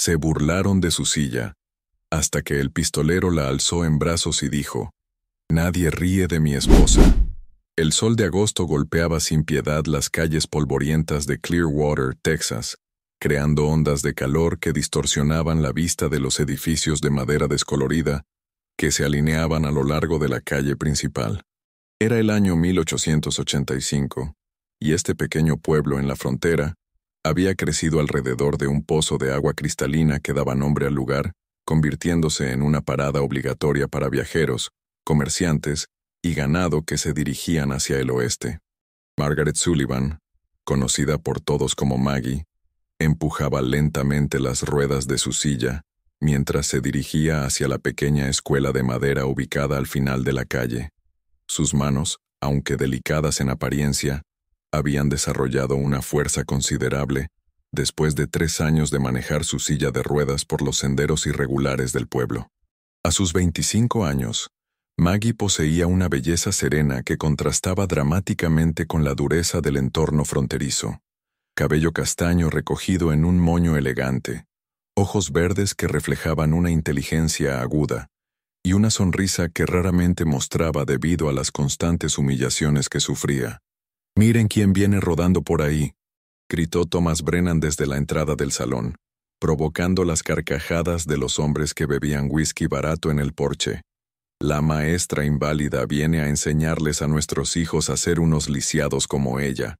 Se burlaron de su silla, hasta que el pistolero la alzó en brazos y dijo: «Nadie ríe de mi esposa». El sol de agosto golpeaba sin piedad las calles polvorientas de Clearwater, Texas, creando ondas de calor que distorsionaban la vista de los edificios de madera descolorida que se alineaban a lo largo de la calle principal. Era el año 1885, y este pequeño pueblo en la frontera había crecido alrededor de un pozo de agua cristalina que daba nombre al lugar, convirtiéndose en una parada obligatoria para viajeros, comerciantes y ganado que se dirigían hacia el oeste. Margaret Sullivan, conocida por todos como Maggie, empujaba lentamente las ruedas de su silla mientras se dirigía hacia la pequeña escuela de madera ubicada al final de la calle. Sus manos, aunque delicadas en apariencia, habían desarrollado una fuerza considerable después de 3 años de manejar su silla de ruedas por los senderos irregulares del pueblo. A sus 25 años, Maggie poseía una belleza serena que contrastaba dramáticamente con la dureza del entorno fronterizo. Cabello castaño recogido en un moño elegante, ojos verdes que reflejaban una inteligencia aguda, y una sonrisa que raramente mostraba debido a las constantes humillaciones que sufría. «Miren quién viene rodando por ahí», gritó Thomas Brennan desde la entrada del salón, provocando las carcajadas de los hombres que bebían whisky barato en el porche. «La maestra inválida viene a enseñarles a nuestros hijos a ser unos lisiados como ella».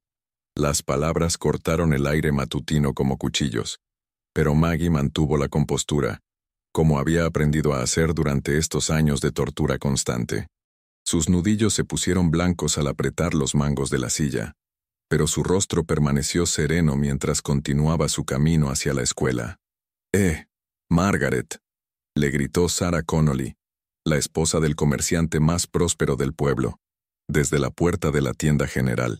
Las palabras cortaron el aire matutino como cuchillos, pero Maggie mantuvo la compostura, como había aprendido a hacer durante estos años de tortura constante. Sus nudillos se pusieron blancos al apretar los mangos de la silla, pero su rostro permaneció sereno mientras continuaba su camino hacia la escuela. Margaret», le gritó Sarah Connolly, la esposa del comerciante más próspero del pueblo, desde la puerta de la tienda general.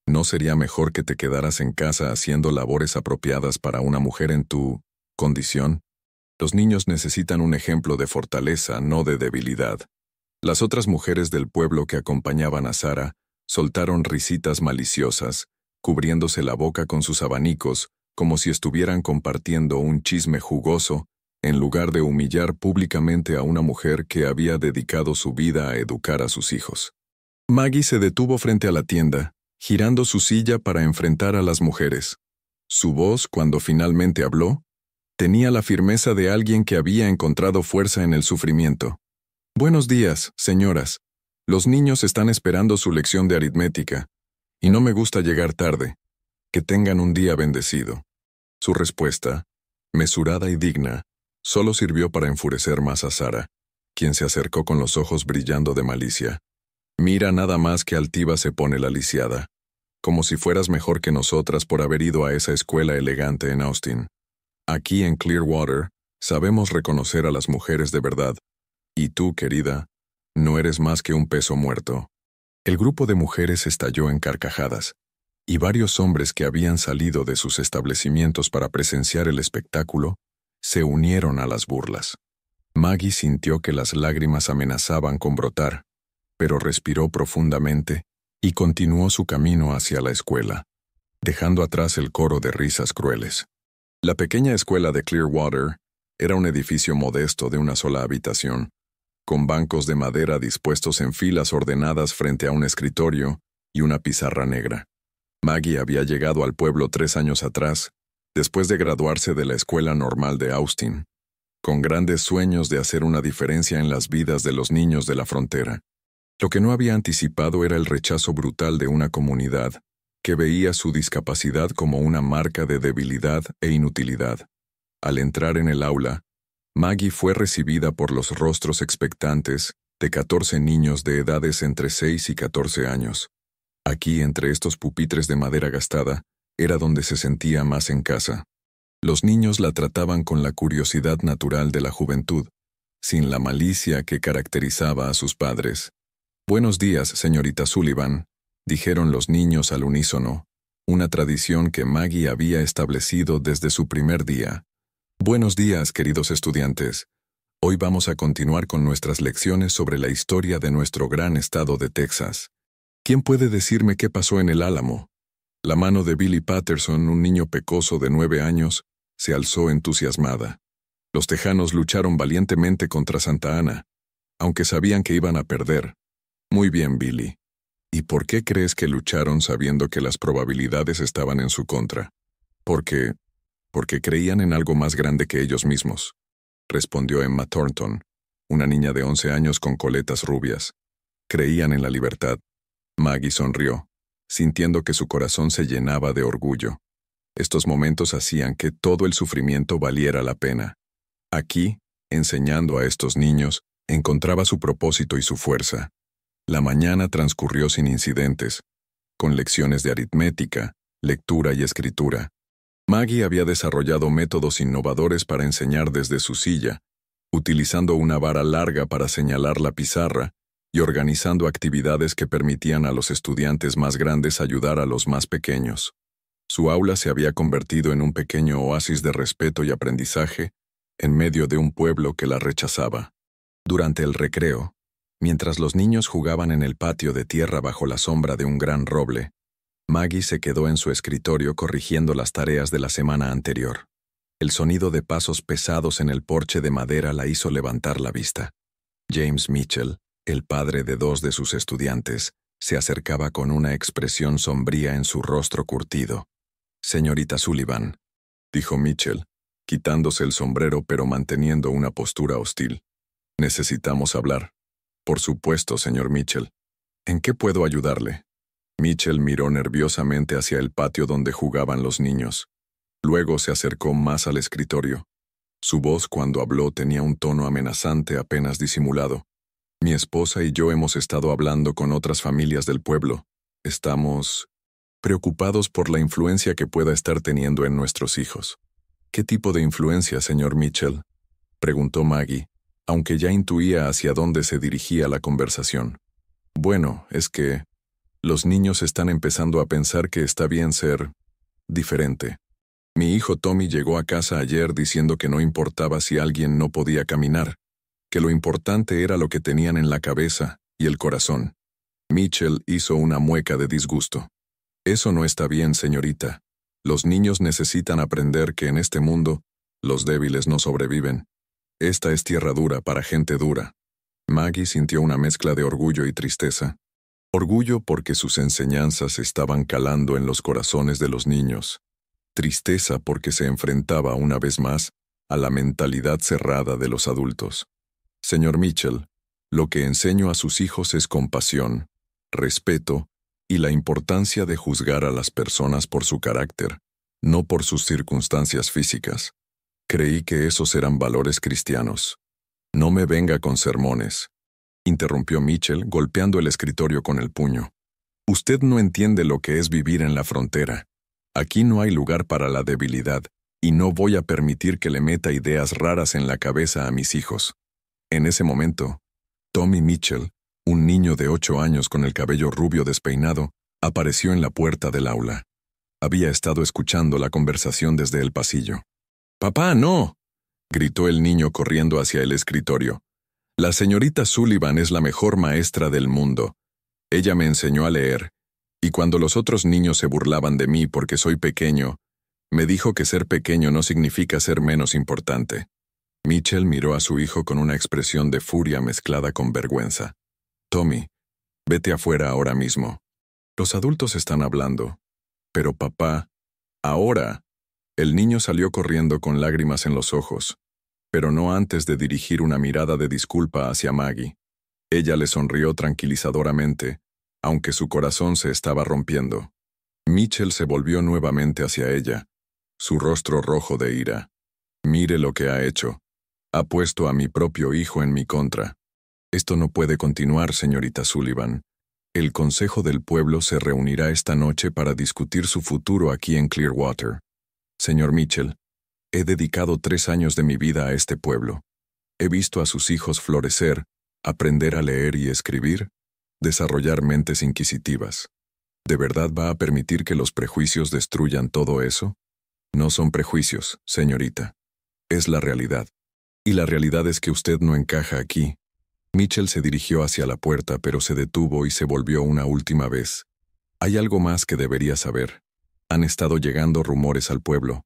¿No sería mejor que te quedaras en casa haciendo labores apropiadas para una mujer en tu condición? Los niños necesitan un ejemplo de fortaleza, no de debilidad. Las otras mujeres del pueblo que acompañaban a Sarah soltaron risitas maliciosas, cubriéndose la boca con sus abanicos, como si estuvieran compartiendo un chisme jugoso, en lugar de humillar públicamente a una mujer que había dedicado su vida a educar a sus hijos. Maggie se detuvo frente a la tienda, girando su silla para enfrentar a las mujeres. Su voz, cuando finalmente habló, tenía la firmeza de alguien que había encontrado fuerza en el sufrimiento. «Buenos días, señoras. Los niños están esperando su lección de aritmética, y no me gusta llegar tarde. Que tengan un día bendecido». Su respuesta, mesurada y digna, solo sirvió para enfurecer más a Sarah, quien se acercó con los ojos brillando de malicia. «Mira nada más que altiva se pone la lisiada. Como si fueras mejor que nosotras por haber ido a esa escuela elegante en Austin. Aquí en Clearwater, sabemos reconocer a las mujeres de verdad. Y tú, querida, no eres más que un peso muerto». El grupo de mujeres estalló en carcajadas, y varios hombres que habían salido de sus establecimientos para presenciar el espectáculo se unieron a las burlas. Maggie sintió que las lágrimas amenazaban con brotar, pero respiró profundamente y continuó su camino hacia la escuela, dejando atrás el coro de risas crueles. La pequeña escuela de Clearwater era un edificio modesto de una sola habitación, con bancos de madera dispuestos en filas ordenadas frente a un escritorio y una pizarra negra. Maggie había llegado al pueblo 3 años atrás, después de graduarse de la Escuela Normal de Austin, con grandes sueños de hacer una diferencia en las vidas de los niños de la frontera. Lo que no había anticipado era el rechazo brutal de una comunidad que veía su discapacidad como una marca de debilidad e inutilidad. Al entrar en el aula, Maggie fue recibida por los rostros expectantes de 14 niños de edades entre 6 y 14 años. Aquí, entre estos pupitres de madera gastada, era donde se sentía más en casa. Los niños la trataban con la curiosidad natural de la juventud, sin la malicia que caracterizaba a sus padres. «Buenos días, señorita Sullivan», dijeron los niños al unísono, una tradición que Maggie había establecido desde su primer día. «Buenos días, queridos estudiantes. Hoy vamos a continuar con nuestras lecciones sobre la historia de nuestro gran estado de Texas. ¿Quién puede decirme qué pasó en el Álamo?». La mano de Billy Patterson, un niño pecoso de 9 años, se alzó entusiasmada. Los tejanos lucharon valientemente contra Santa Ana, aunque sabían que iban a perder. Muy bien, Billy. ¿Y por qué crees que lucharon sabiendo que las probabilidades estaban en su contra? Porque creían en algo más grande que ellos mismos, respondió Emma Thornton, una niña de 11 años con coletas rubias. Creían en la libertad. Maggie sonrió, sintiendo que su corazón se llenaba de orgullo. Estos momentos hacían que todo el sufrimiento valiera la pena. Aquí, enseñando a estos niños, encontraba su propósito y su fuerza. La mañana transcurrió sin incidentes, con lecciones de aritmética, lectura y escritura. Maggie había desarrollado métodos innovadores para enseñar desde su silla, utilizando una vara larga para señalar la pizarra y organizando actividades que permitían a los estudiantes más grandes ayudar a los más pequeños. Su aula se había convertido en un pequeño oasis de respeto y aprendizaje en medio de un pueblo que la rechazaba. Durante el recreo, mientras los niños jugaban en el patio de tierra bajo la sombra de un gran roble, Maggie se quedó en su escritorio corrigiendo las tareas de la semana anterior. El sonido de pasos pesados en el porche de madera la hizo levantar la vista. James Mitchell, el padre de 2 de sus estudiantes, se acercaba con una expresión sombría en su rostro curtido. «Señorita Sullivan», dijo Mitchell, quitándose el sombrero pero manteniendo una postura hostil. «Necesitamos hablar». «Por supuesto, señor Mitchell. ¿En qué puedo ayudarle?» Mitchell miró nerviosamente hacia el patio donde jugaban los niños. Luego se acercó más al escritorio. Su voz cuando habló tenía un tono amenazante apenas disimulado. «Mi esposa y yo hemos estado hablando con otras familias del pueblo. Estamos preocupados por la influencia que pueda estar teniendo en nuestros hijos». «¿Qué tipo de influencia, señor Mitchell?», preguntó Maggie, aunque ya intuía hacia dónde se dirigía la conversación. «Bueno, es que los niños están empezando a pensar que está bien ser diferente. Mi hijo Tommy llegó a casa ayer diciendo que no importaba si alguien no podía caminar, que lo importante era lo que tenían en la cabeza y el corazón». Mitchell hizo una mueca de disgusto. «Eso no está bien, señorita. Los niños necesitan aprender que en este mundo, los débiles no sobreviven. Esta es tierra dura para gente dura». Maggie sintió una mezcla de orgullo y tristeza. Orgullo porque sus enseñanzas estaban calando en los corazones de los niños. Tristeza porque se enfrentaba una vez más a la mentalidad cerrada de los adultos. «Señor Mitchell, lo que enseño a sus hijos es compasión, respeto y la importancia de juzgar a las personas por su carácter, no por sus circunstancias físicas. Creí que esos eran valores cristianos. No me venga con sermones», interrumpió Mitchell golpeando el escritorio con el puño. «Usted no entiende lo que es vivir en la frontera. Aquí no hay lugar para la debilidad, y no voy a permitir que le meta ideas raras en la cabeza a mis hijos». En ese momento, Tommy Mitchell, un niño de 8 años con el cabello rubio despeinado, apareció en la puerta del aula. Había estado escuchando la conversación desde el pasillo. «¡Papá, no!», gritó el niño corriendo hacia el escritorio. «La señorita Sullivan es la mejor maestra del mundo. Ella me enseñó a leer, y cuando los otros niños se burlaban de mí porque soy pequeño, me dijo que ser pequeño no significa ser menos importante». Mitchell miró a su hijo con una expresión de furia mezclada con vergüenza. «Tommy, vete afuera ahora mismo. Los adultos están hablando». «Pero papá, ahora». El niño salió corriendo con lágrimas en los ojos, pero no antes de dirigir una mirada de disculpa hacia Maggie. Ella le sonrió tranquilizadoramente, aunque su corazón se estaba rompiendo. Mitchell se volvió nuevamente hacia ella, su rostro rojo de ira. «Mire lo que ha hecho. Ha puesto a mi propio hijo en mi contra. Esto no puede continuar, señorita Sullivan. El Consejo del Pueblo se reunirá esta noche para discutir su futuro aquí en Clearwater. Señor Mitchell, he dedicado 3 años de mi vida a este pueblo. He visto a sus hijos florecer, aprender a leer y escribir, desarrollar mentes inquisitivas. ¿De verdad va a permitir que los prejuicios destruyan todo eso? No son prejuicios, señorita. Es la realidad. Y la realidad es que usted no encaja aquí». Mitchell se dirigió hacia la puerta, pero se detuvo y se volvió una última vez. «Hay algo más que debería saber. Han estado llegando rumores al pueblo.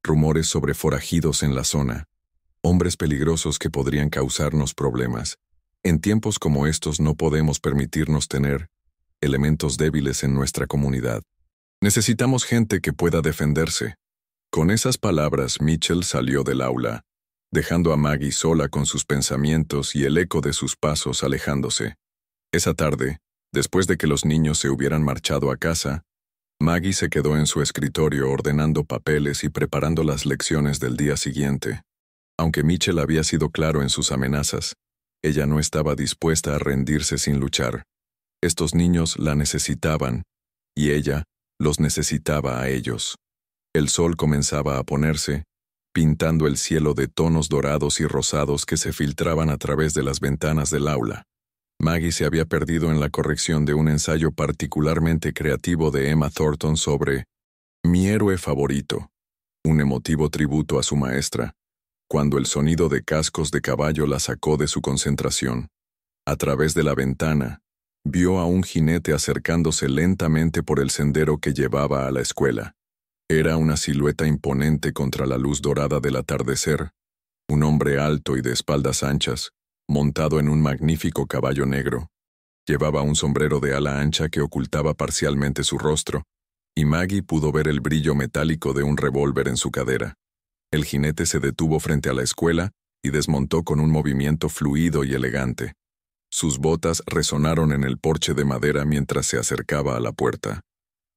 rumores sobre forajidos en la zona, hombres peligrosos que podrían causarnos problemas. En tiempos como estos no podemos permitirnos tener elementos débiles en nuestra comunidad. Necesitamos gente que pueda defenderse. Con esas palabras, Mitchell salió del aula, dejando a Maggie sola con sus pensamientos y el eco de sus pasos alejándose. Esa tarde, después de que los niños se hubieran marchado a casa, Maggie se quedó en su escritorio ordenando papeles y preparando las lecciones del día siguiente. Aunque Mitchell había sido claro en sus amenazas, ella no estaba dispuesta a rendirse sin luchar. Estos niños la necesitaban, y ella los necesitaba a ellos. El sol comenzaba a ponerse, pintando el cielo de tonos dorados y rosados que se filtraban a través de las ventanas del aula. Maggie se había perdido en la corrección de un ensayo particularmente creativo de Emma Thornton sobre Mi héroe favorito, un emotivo tributo a su maestra, cuando el sonido de cascos de caballo la sacó de su concentración. A través de la ventana, vio a un jinete acercándose lentamente por el sendero que llevaba a la escuela. Era una silueta imponente contra la luz dorada del atardecer, un hombre alto y de espaldas anchas, montado en un magnífico caballo negro. Llevaba un sombrero de ala ancha que ocultaba parcialmente su rostro, y Maggie pudo ver el brillo metálico de un revólver en su cadera. El jinete se detuvo frente a la escuela y desmontó con un movimiento fluido y elegante. Sus botas resonaron en el porche de madera mientras se acercaba a la puerta.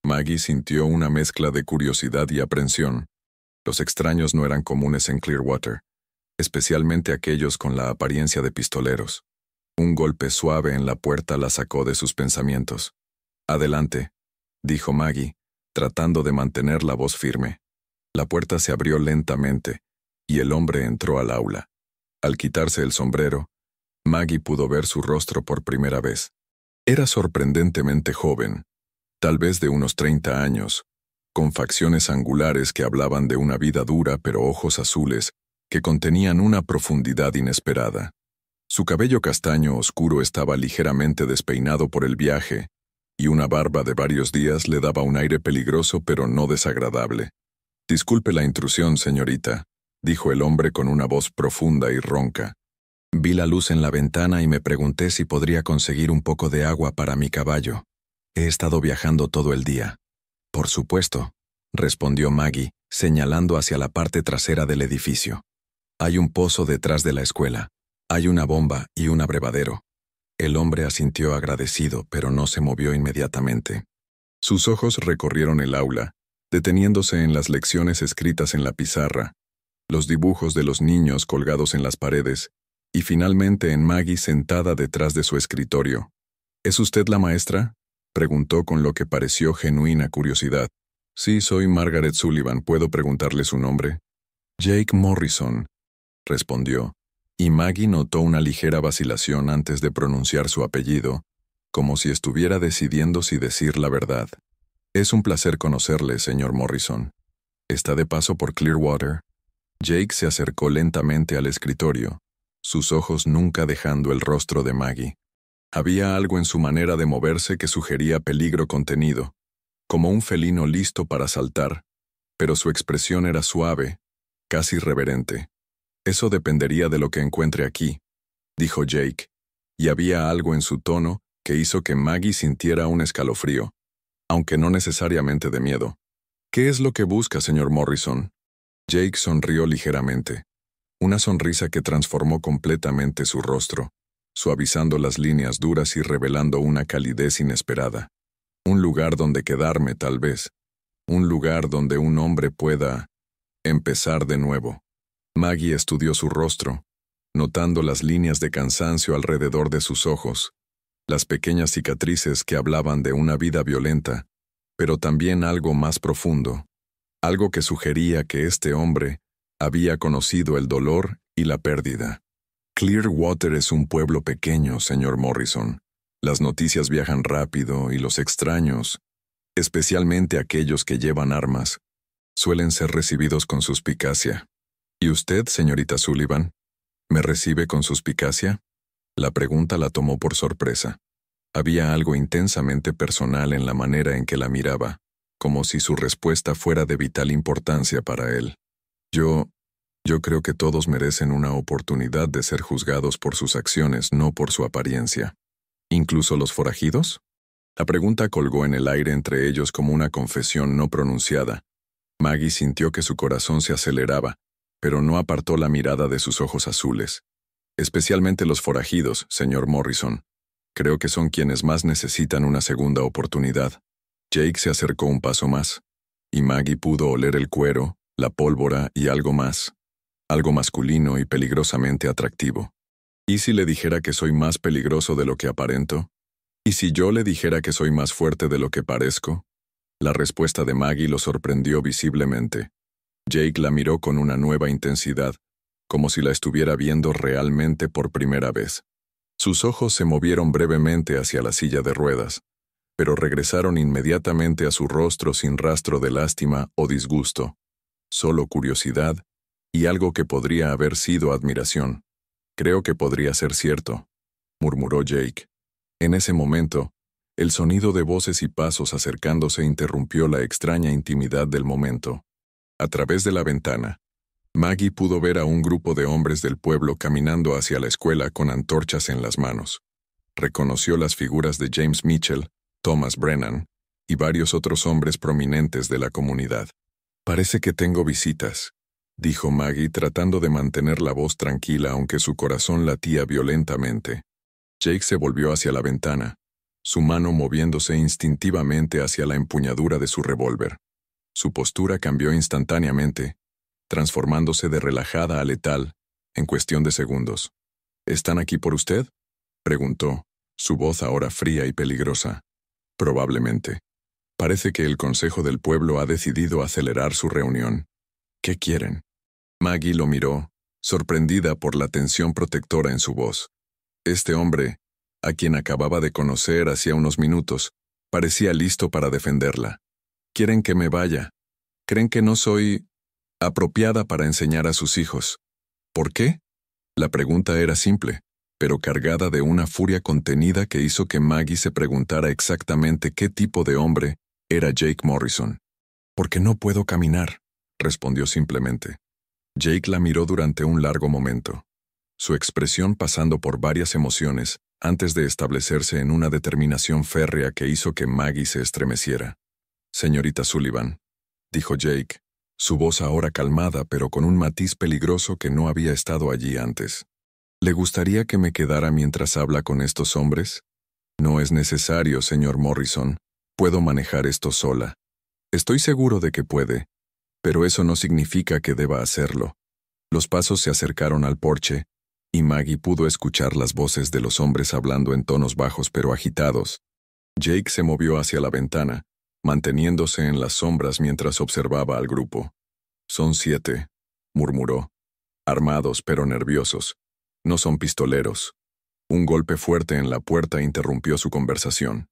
Maggie sintió una mezcla de curiosidad y aprensión. Los extraños no eran comunes en Clearwater, especialmente aquellos con la apariencia de pistoleros. Un golpe suave en la puerta la sacó de sus pensamientos. «Adelante», dijo Maggie, tratando de mantener la voz firme. La puerta se abrió lentamente, y el hombre entró al aula. Al quitarse el sombrero, Maggie pudo ver su rostro por primera vez. Era sorprendentemente joven, tal vez de unos 30 años, con facciones angulares que hablaban de una vida dura pero ojos azules que contenían una profundidad inesperada. Su cabello castaño oscuro estaba ligeramente despeinado por el viaje, y una barba de varios días le daba un aire peligroso pero no desagradable. «Disculpe la intrusión, señorita», dijo el hombre con una voz profunda y ronca. «Vi la luz en la ventana y me pregunté si podría conseguir un poco de agua para mi caballo. He estado viajando todo el día». «Por supuesto», respondió Maggie, señalando hacia la parte trasera del edificio. «Hay un pozo detrás de la escuela. Hay una bomba y un abrevadero». El hombre asintió agradecido, pero no se movió inmediatamente. Sus ojos recorrieron el aula, deteniéndose en las lecciones escritas en la pizarra, los dibujos de los niños colgados en las paredes, y finalmente en Maggie sentada detrás de su escritorio. «¿Es usted la maestra?», preguntó con lo que pareció genuina curiosidad. «Sí, soy Margaret Sullivan. ¿Puedo preguntarle su nombre?» «Jake Morrison», respondió, y Maggie notó una ligera vacilación antes de pronunciar su apellido, como si estuviera decidiendo si decir la verdad. «Es un placer conocerle, señor Morrison. ¿Está de paso por Clearwater?» Jake se acercó lentamente al escritorio, sus ojos nunca dejando el rostro de Maggie. Había algo en su manera de moverse que sugería peligro contenido, como un felino listo para saltar, pero su expresión era suave, casi reverente. «Eso dependería de lo que encuentre aquí», dijo Jake, y había algo en su tono que hizo que Maggie sintiera un escalofrío, aunque no necesariamente de miedo. «¿Qué es lo que busca, señor Morrison?» Jake sonrió ligeramente, una sonrisa que transformó completamente su rostro, suavizando las líneas duras y revelando una calidez inesperada. «Un lugar donde quedarme, tal vez. Un lugar donde un hombre pueda empezar de nuevo». Maggie estudió su rostro, notando las líneas de cansancio alrededor de sus ojos, las pequeñas cicatrices que hablaban de una vida violenta, pero también algo más profundo, algo que sugería que este hombre había conocido el dolor y la pérdida. «Clearwater es un pueblo pequeño, señor Morrison. Las noticias viajan rápido y los extraños, especialmente aquellos que llevan armas, suelen ser recibidos con suspicacia. ¿Y usted, señorita Sullivan, me recibe con suspicacia?» La pregunta la tomó por sorpresa. Había algo intensamente personal en la manera en que la miraba, como si su respuesta fuera de vital importancia para él. Yo, yo creo que todos merecen una oportunidad de ser juzgados por sus acciones, no por su apariencia. ¿Incluso los forajidos? La pregunta colgó en el aire entre ellos como una confesión no pronunciada. Maggie sintió que su corazón se aceleraba, pero no apartó la mirada de sus ojos azules. Especialmente los forajidos, señor Morrison. Creo que son quienes más necesitan una segunda oportunidad. Jake se acercó un paso más, y Maggie pudo oler el cuero, la pólvora y algo más. Algo masculino y peligrosamente atractivo. ¿Y si le dijera que soy más peligroso de lo que aparento? ¿Y si yo le dijera que soy más fuerte de lo que parezco? La respuesta de Maggie lo sorprendió visiblemente. Jake la miró con una nueva intensidad, como si la estuviera viendo realmente por primera vez. Sus ojos se movieron brevemente hacia la silla de ruedas, pero regresaron inmediatamente a su rostro sin rastro de lástima o disgusto, solo curiosidad y algo que podría haber sido admiración. Creo que podría ser cierto, murmuró Jake. En ese momento, el sonido de voces y pasos acercándose interrumpió la extraña intimidad del momento. A través de la ventana, Maggie pudo ver a un grupo de hombres del pueblo caminando hacia la escuela con antorchas en las manos. Reconoció las figuras de James Mitchell, Thomas Brennan y varios otros hombres prominentes de la comunidad. «Parece que tengo visitas», dijo Maggie tratando de mantener la voz tranquila aunque su corazón latía violentamente. Jake se volvió hacia la ventana, su mano moviéndose instintivamente hacia la empuñadura de su revólver. Su postura cambió instantáneamente, transformándose de relajada a letal, en cuestión de segundos. «¿Están aquí por usted?», preguntó, su voz ahora fría y peligrosa. «Probablemente. Parece que el Consejo del Pueblo ha decidido acelerar su reunión. ¿Qué quieren?». Maggie lo miró, sorprendida por la tensión protectora en su voz. Este hombre, a quien acababa de conocer hacía unos minutos, parecía listo para defenderla. «Quieren que me vaya. Creen que no soy apropiada para enseñar a sus hijos. ¿Por qué?». La pregunta era simple, pero cargada de una furia contenida que hizo que Maggie se preguntara exactamente qué tipo de hombre era Jake Morrison. «Porque no puedo caminar», respondió simplemente. Jake la miró durante un largo momento, su expresión pasando por varias emociones antes de establecerse en una determinación férrea que hizo que Maggie se estremeciera. «Señorita Sullivan», dijo Jake, su voz ahora calmada pero con un matiz peligroso que no había estado allí antes. «¿Le gustaría que me quedara mientras habla con estos hombres?». «No es necesario, señor Morrison. Puedo manejar esto sola». «Estoy seguro de que puede, pero eso no significa que deba hacerlo». Los pasos se acercaron al porche, y Maggie pudo escuchar las voces de los hombres hablando en tonos bajos pero agitados. Jake se movió hacia la ventana, manteniéndose en las sombras mientras observaba al grupo. «Son 7», murmuró. «Armados pero nerviosos. No son pistoleros». Un golpe fuerte en la puerta interrumpió su conversación.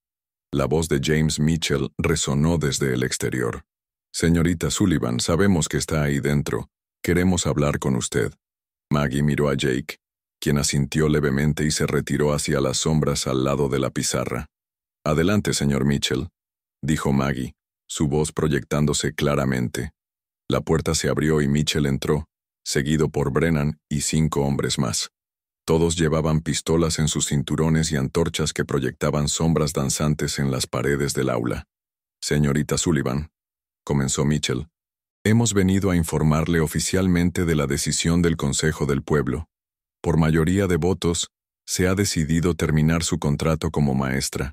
La voz de James Mitchell resonó desde el exterior. «Señorita Sullivan, sabemos que está ahí dentro. Queremos hablar con usted». Maggie miró a Jake, quien asintió levemente y se retiró hacia las sombras al lado de la pizarra. «Adelante, señor Mitchell», dijo Maggie, su voz proyectándose claramente. La puerta se abrió y Mitchell entró, seguido por Brennan y 5 hombres más. Todos llevaban pistolas en sus cinturones y antorchas que proyectaban sombras danzantes en las paredes del aula. «Señorita Sullivan», comenzó Mitchell, «hemos venido a informarle oficialmente de la decisión del Consejo del Pueblo. Por mayoría de votos, se ha decidido terminar su contrato como maestra.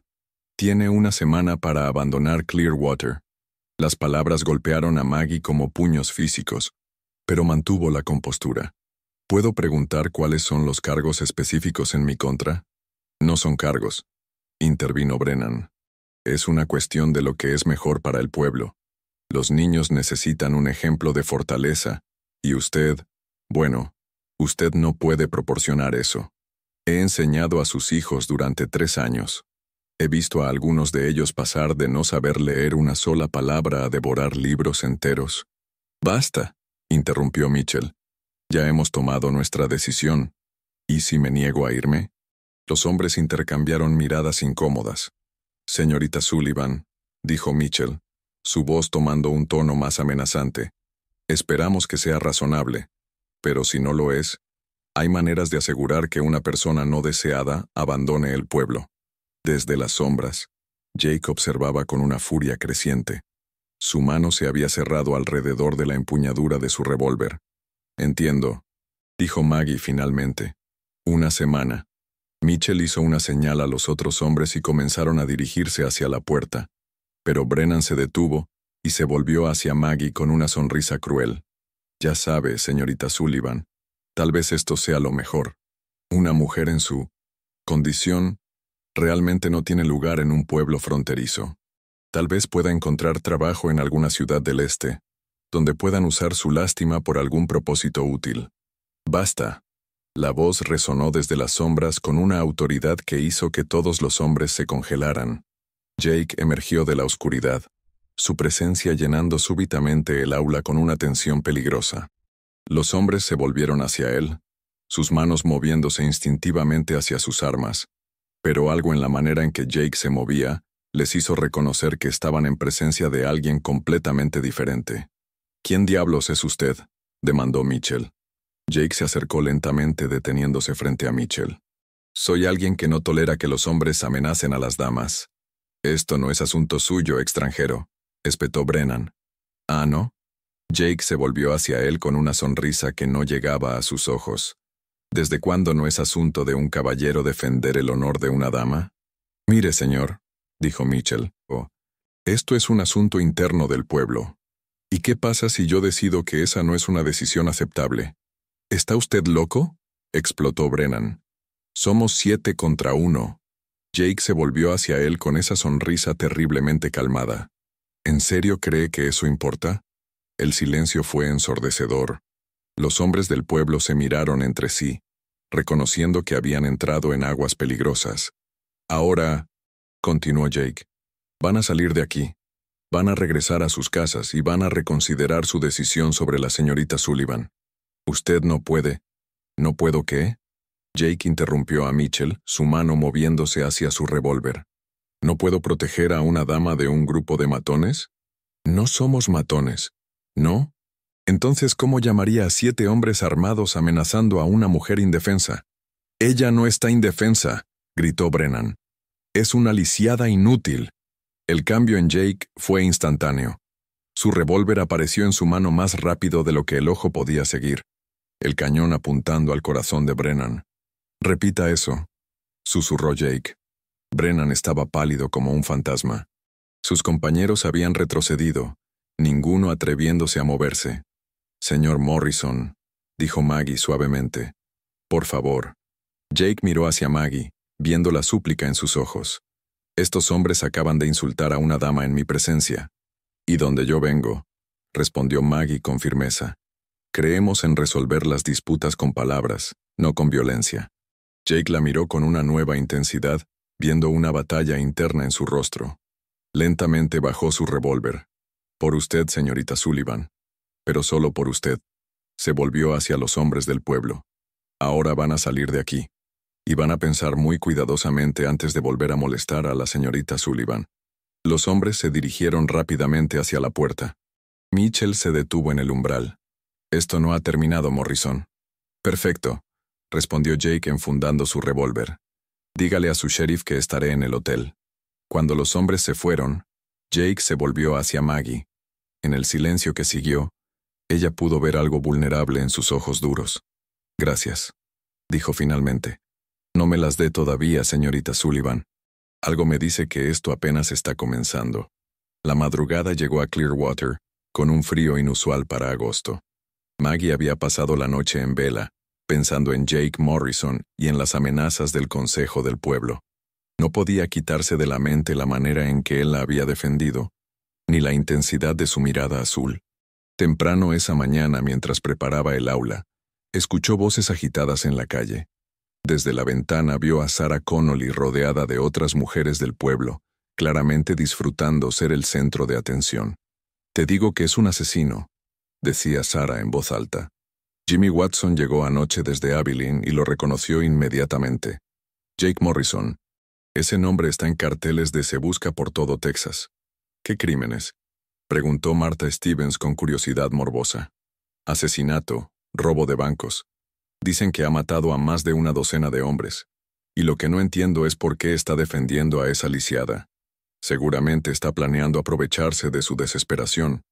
Tiene una semana para abandonar Clearwater». Las palabras golpearon a Maggie como puños físicos, pero mantuvo la compostura. «¿Puedo preguntar cuáles son los cargos específicos en mi contra?». «No son cargos», intervino Brennan. «Es una cuestión de lo que es mejor para el pueblo. Los niños necesitan un ejemplo de fortaleza, y usted, bueno, usted no puede proporcionar eso. He enseñado a sus hijos durante 3 años. He visto a algunos de ellos pasar de no saber leer una sola palabra a devorar libros enteros». «Basta», interrumpió Mitchell. «Ya hemos tomado nuestra decisión. ¿Y si me niego a irme?». Los hombres intercambiaron miradas incómodas. «Señorita Sullivan», dijo Mitchell, su voz tomando un tono más amenazante, Esperamos que sea razonable, pero si no lo es, hay maneras de asegurar que una persona no deseada abandone el pueblo. Desde las sombras, Jake observaba con una furia creciente. Su mano se había cerrado alrededor de la empuñadura de su revólver. Entiendo, dijo Maggie finalmente. Una semana. Mitchell hizo una señal a los otros hombres y comenzaron a dirigirse hacia la puerta, pero Brennan se detuvo y se volvió hacia Maggie con una sonrisa cruel. Ya sabe, señorita Sullivan, tal vez esto sea lo mejor. Una mujer en su condición realmente no tiene lugar en un pueblo fronterizo. Tal vez pueda encontrar trabajo en alguna ciudad del este, donde puedan usar su lástima por algún propósito útil. Basta. La voz resonó desde las sombras con una autoridad que hizo que todos los hombres se congelaran. Jake emergió de la oscuridad, su presencia llenando súbitamente el aula con una tensión peligrosa. Los hombres se volvieron hacia él, sus manos moviéndose instintivamente hacia sus armas, pero algo en la manera en que Jake se movía les hizo reconocer que estaban en presencia de alguien completamente diferente. ¿Quién diablos es usted?, demandó Mitchell. Jake se acercó lentamente deteniéndose frente a Mitchell. Soy alguien que no tolera que los hombres amenacen a las damas. Esto no es asunto suyo, extranjero, espetó Brennan. ¿Ah, no? Jake se volvió hacia él con una sonrisa que no llegaba a sus ojos. ¿Desde cuándo no es asunto de un caballero defender el honor de una dama? Mire, señor, dijo Mitchell, esto es un asunto interno del pueblo. ¿Y qué pasa si yo decido que esa no es una decisión aceptable? ¿Está usted loco?, explotó Brennan. Somos 7 contra 1. Jake se volvió hacia él con esa sonrisa terriblemente calmada. ¿En serio cree que eso importa? El silencio fue ensordecedor. Los hombres del pueblo se miraron entre sí, reconociendo que habían entrado en aguas peligrosas. Ahora, continuó Jake, van a salir de aquí. Van a regresar a sus casas y van a reconsiderar su decisión sobre la señorita Sullivan. Usted no puede. ¿No puedo qué? Jake interrumpió a Mitchell, su mano moviéndose hacia su revólver. ¿No puedo proteger a una dama de un grupo de matones? No somos matones. ¿No? Entonces, ¿cómo llamaría a 7 hombres armados amenazando a una mujer indefensa? Ella no está indefensa, gritó Brennan. Es una lisiada inútil. El cambio en Jake fue instantáneo. Su revólver apareció en su mano más rápido de lo que el ojo podía seguir, el cañón apuntando al corazón de Brennan. Repita eso, susurró Jake. Brennan estaba pálido como un fantasma. Sus compañeros habían retrocedido, ninguno atreviéndose a moverse. Señor Morrison, dijo Maggie suavemente. Por favor. Jake miró hacia Maggie, viendo la súplica en sus ojos. Estos hombres acaban de insultar a una dama en mi presencia. ¿Y donde yo vengo?, respondió Maggie con firmeza. Creemos en resolver las disputas con palabras, no con violencia. Jake la miró con una nueva intensidad, viendo una batalla interna en su rostro. Lentamente bajó su revólver. Por usted, señorita Sullivan. Pero solo por usted. Se volvió hacia los hombres del pueblo. Ahora van a salir de aquí. Y van a pensar muy cuidadosamente antes de volver a molestar a la señorita Sullivan. Los hombres se dirigieron rápidamente hacia la puerta. Mitchell se detuvo en el umbral. Esto no ha terminado, Morrison. Perfecto, respondió Jake enfundando su revólver. Dígale a su sheriff que estaré en el hotel. Cuando los hombres se fueron, Jake se volvió hacia Maggie. En el silencio que siguió, ella pudo ver algo vulnerable en sus ojos duros. Gracias, dijo finalmente. No me las dé todavía, señorita Sullivan. Algo me dice que esto apenas está comenzando. La madrugada llegó a Clearwater, con un frío inusual para agosto. Maggie había pasado la noche en vela, pensando en Jake Morrison y en las amenazas del consejo del pueblo. No podía quitarse de la mente la manera en que él la había defendido, ni la intensidad de su mirada azul. Temprano esa mañana, mientras preparaba el aula, escuchó voces agitadas en la calle. Desde la ventana vio a Sarah Connolly rodeada de otras mujeres del pueblo, claramente disfrutando ser el centro de atención. «Te digo que es un asesino», decía Sarah en voz alta. Jimmy Watson llegó anoche desde Abilene y lo reconoció inmediatamente. Jake Morrison. Ese nombre está en carteles de Se busca por todo Texas. ¿Qué crímenes?, preguntó Martha Stevens con curiosidad morbosa. asesinato, robo de bancos. Dicen que ha matado a más de una docena de hombres. Y lo que no entiendo es por qué está defendiendo a esa lisiada. Seguramente está planeando aprovecharse de su desesperación.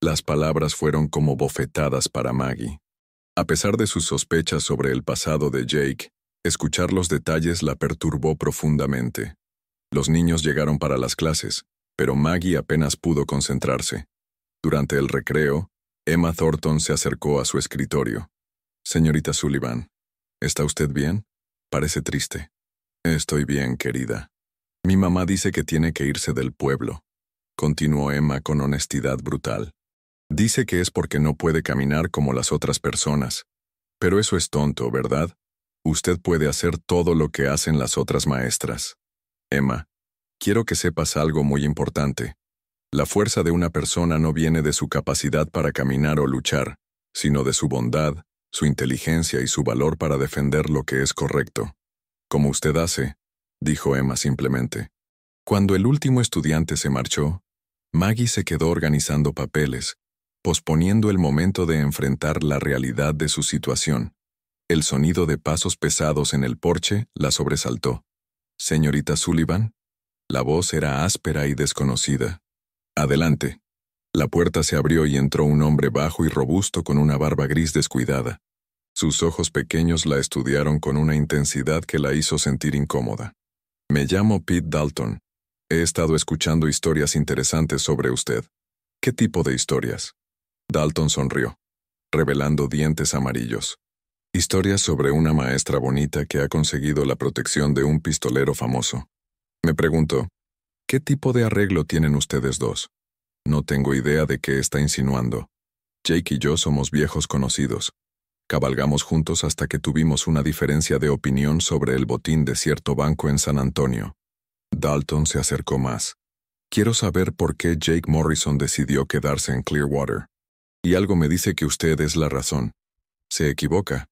Las palabras fueron como bofetadas para Maggie. A pesar de sus sospechas sobre el pasado de Jake, escuchar los detalles la perturbó profundamente. Los niños llegaron para las clases, pero Maggie apenas pudo concentrarse. Durante el recreo, Emma Thornton se acercó a su escritorio. «Señorita Sullivan, ¿está usted bien? Parece triste». «Estoy bien, querida. Mi mamá dice que tiene que irse del pueblo», continuó Emma con honestidad brutal. «Dice que es porque no puede caminar como las otras personas. Pero eso es tonto, ¿verdad? Usted puede hacer todo lo que hacen las otras maestras. Emma, quiero que sepas algo muy importante. La fuerza de una persona no viene de su capacidad para caminar o luchar, sino de su bondad, su inteligencia y su valor para defender lo que es correcto. Como usted hace», dijo Emma simplemente. Cuando el último estudiante se marchó, Maggie se quedó organizando papeles, posponiendo el momento de enfrentar la realidad de su situación. El sonido de pasos pesados en el porche la sobresaltó. «Señorita Sullivan». La voz era áspera y desconocida. «Adelante». La puerta se abrió y entró un hombre bajo y robusto con una barba gris descuidada. Sus ojos pequeños la estudiaron con una intensidad que la hizo sentir incómoda. «Me llamo Pete Dalton. He estado escuchando historias interesantes sobre usted». «¿Qué tipo de historias?». Dalton sonrió, revelando dientes amarillos. «Historias sobre una maestra bonita que ha conseguido la protección de un pistolero famoso». Me pregunto, ¿qué tipo de arreglo tienen ustedes dos? No tengo idea de qué está insinuando. Jake y yo somos viejos conocidos. Cabalgamos juntos hasta que tuvimos una diferencia de opinión sobre el botín de cierto banco en San Antonio. Dalton se acercó más. «Quiero saber por qué Jake Morrison decidió quedarse en Clearwater. Y algo me dice que usted es la razón». «Se equivoca.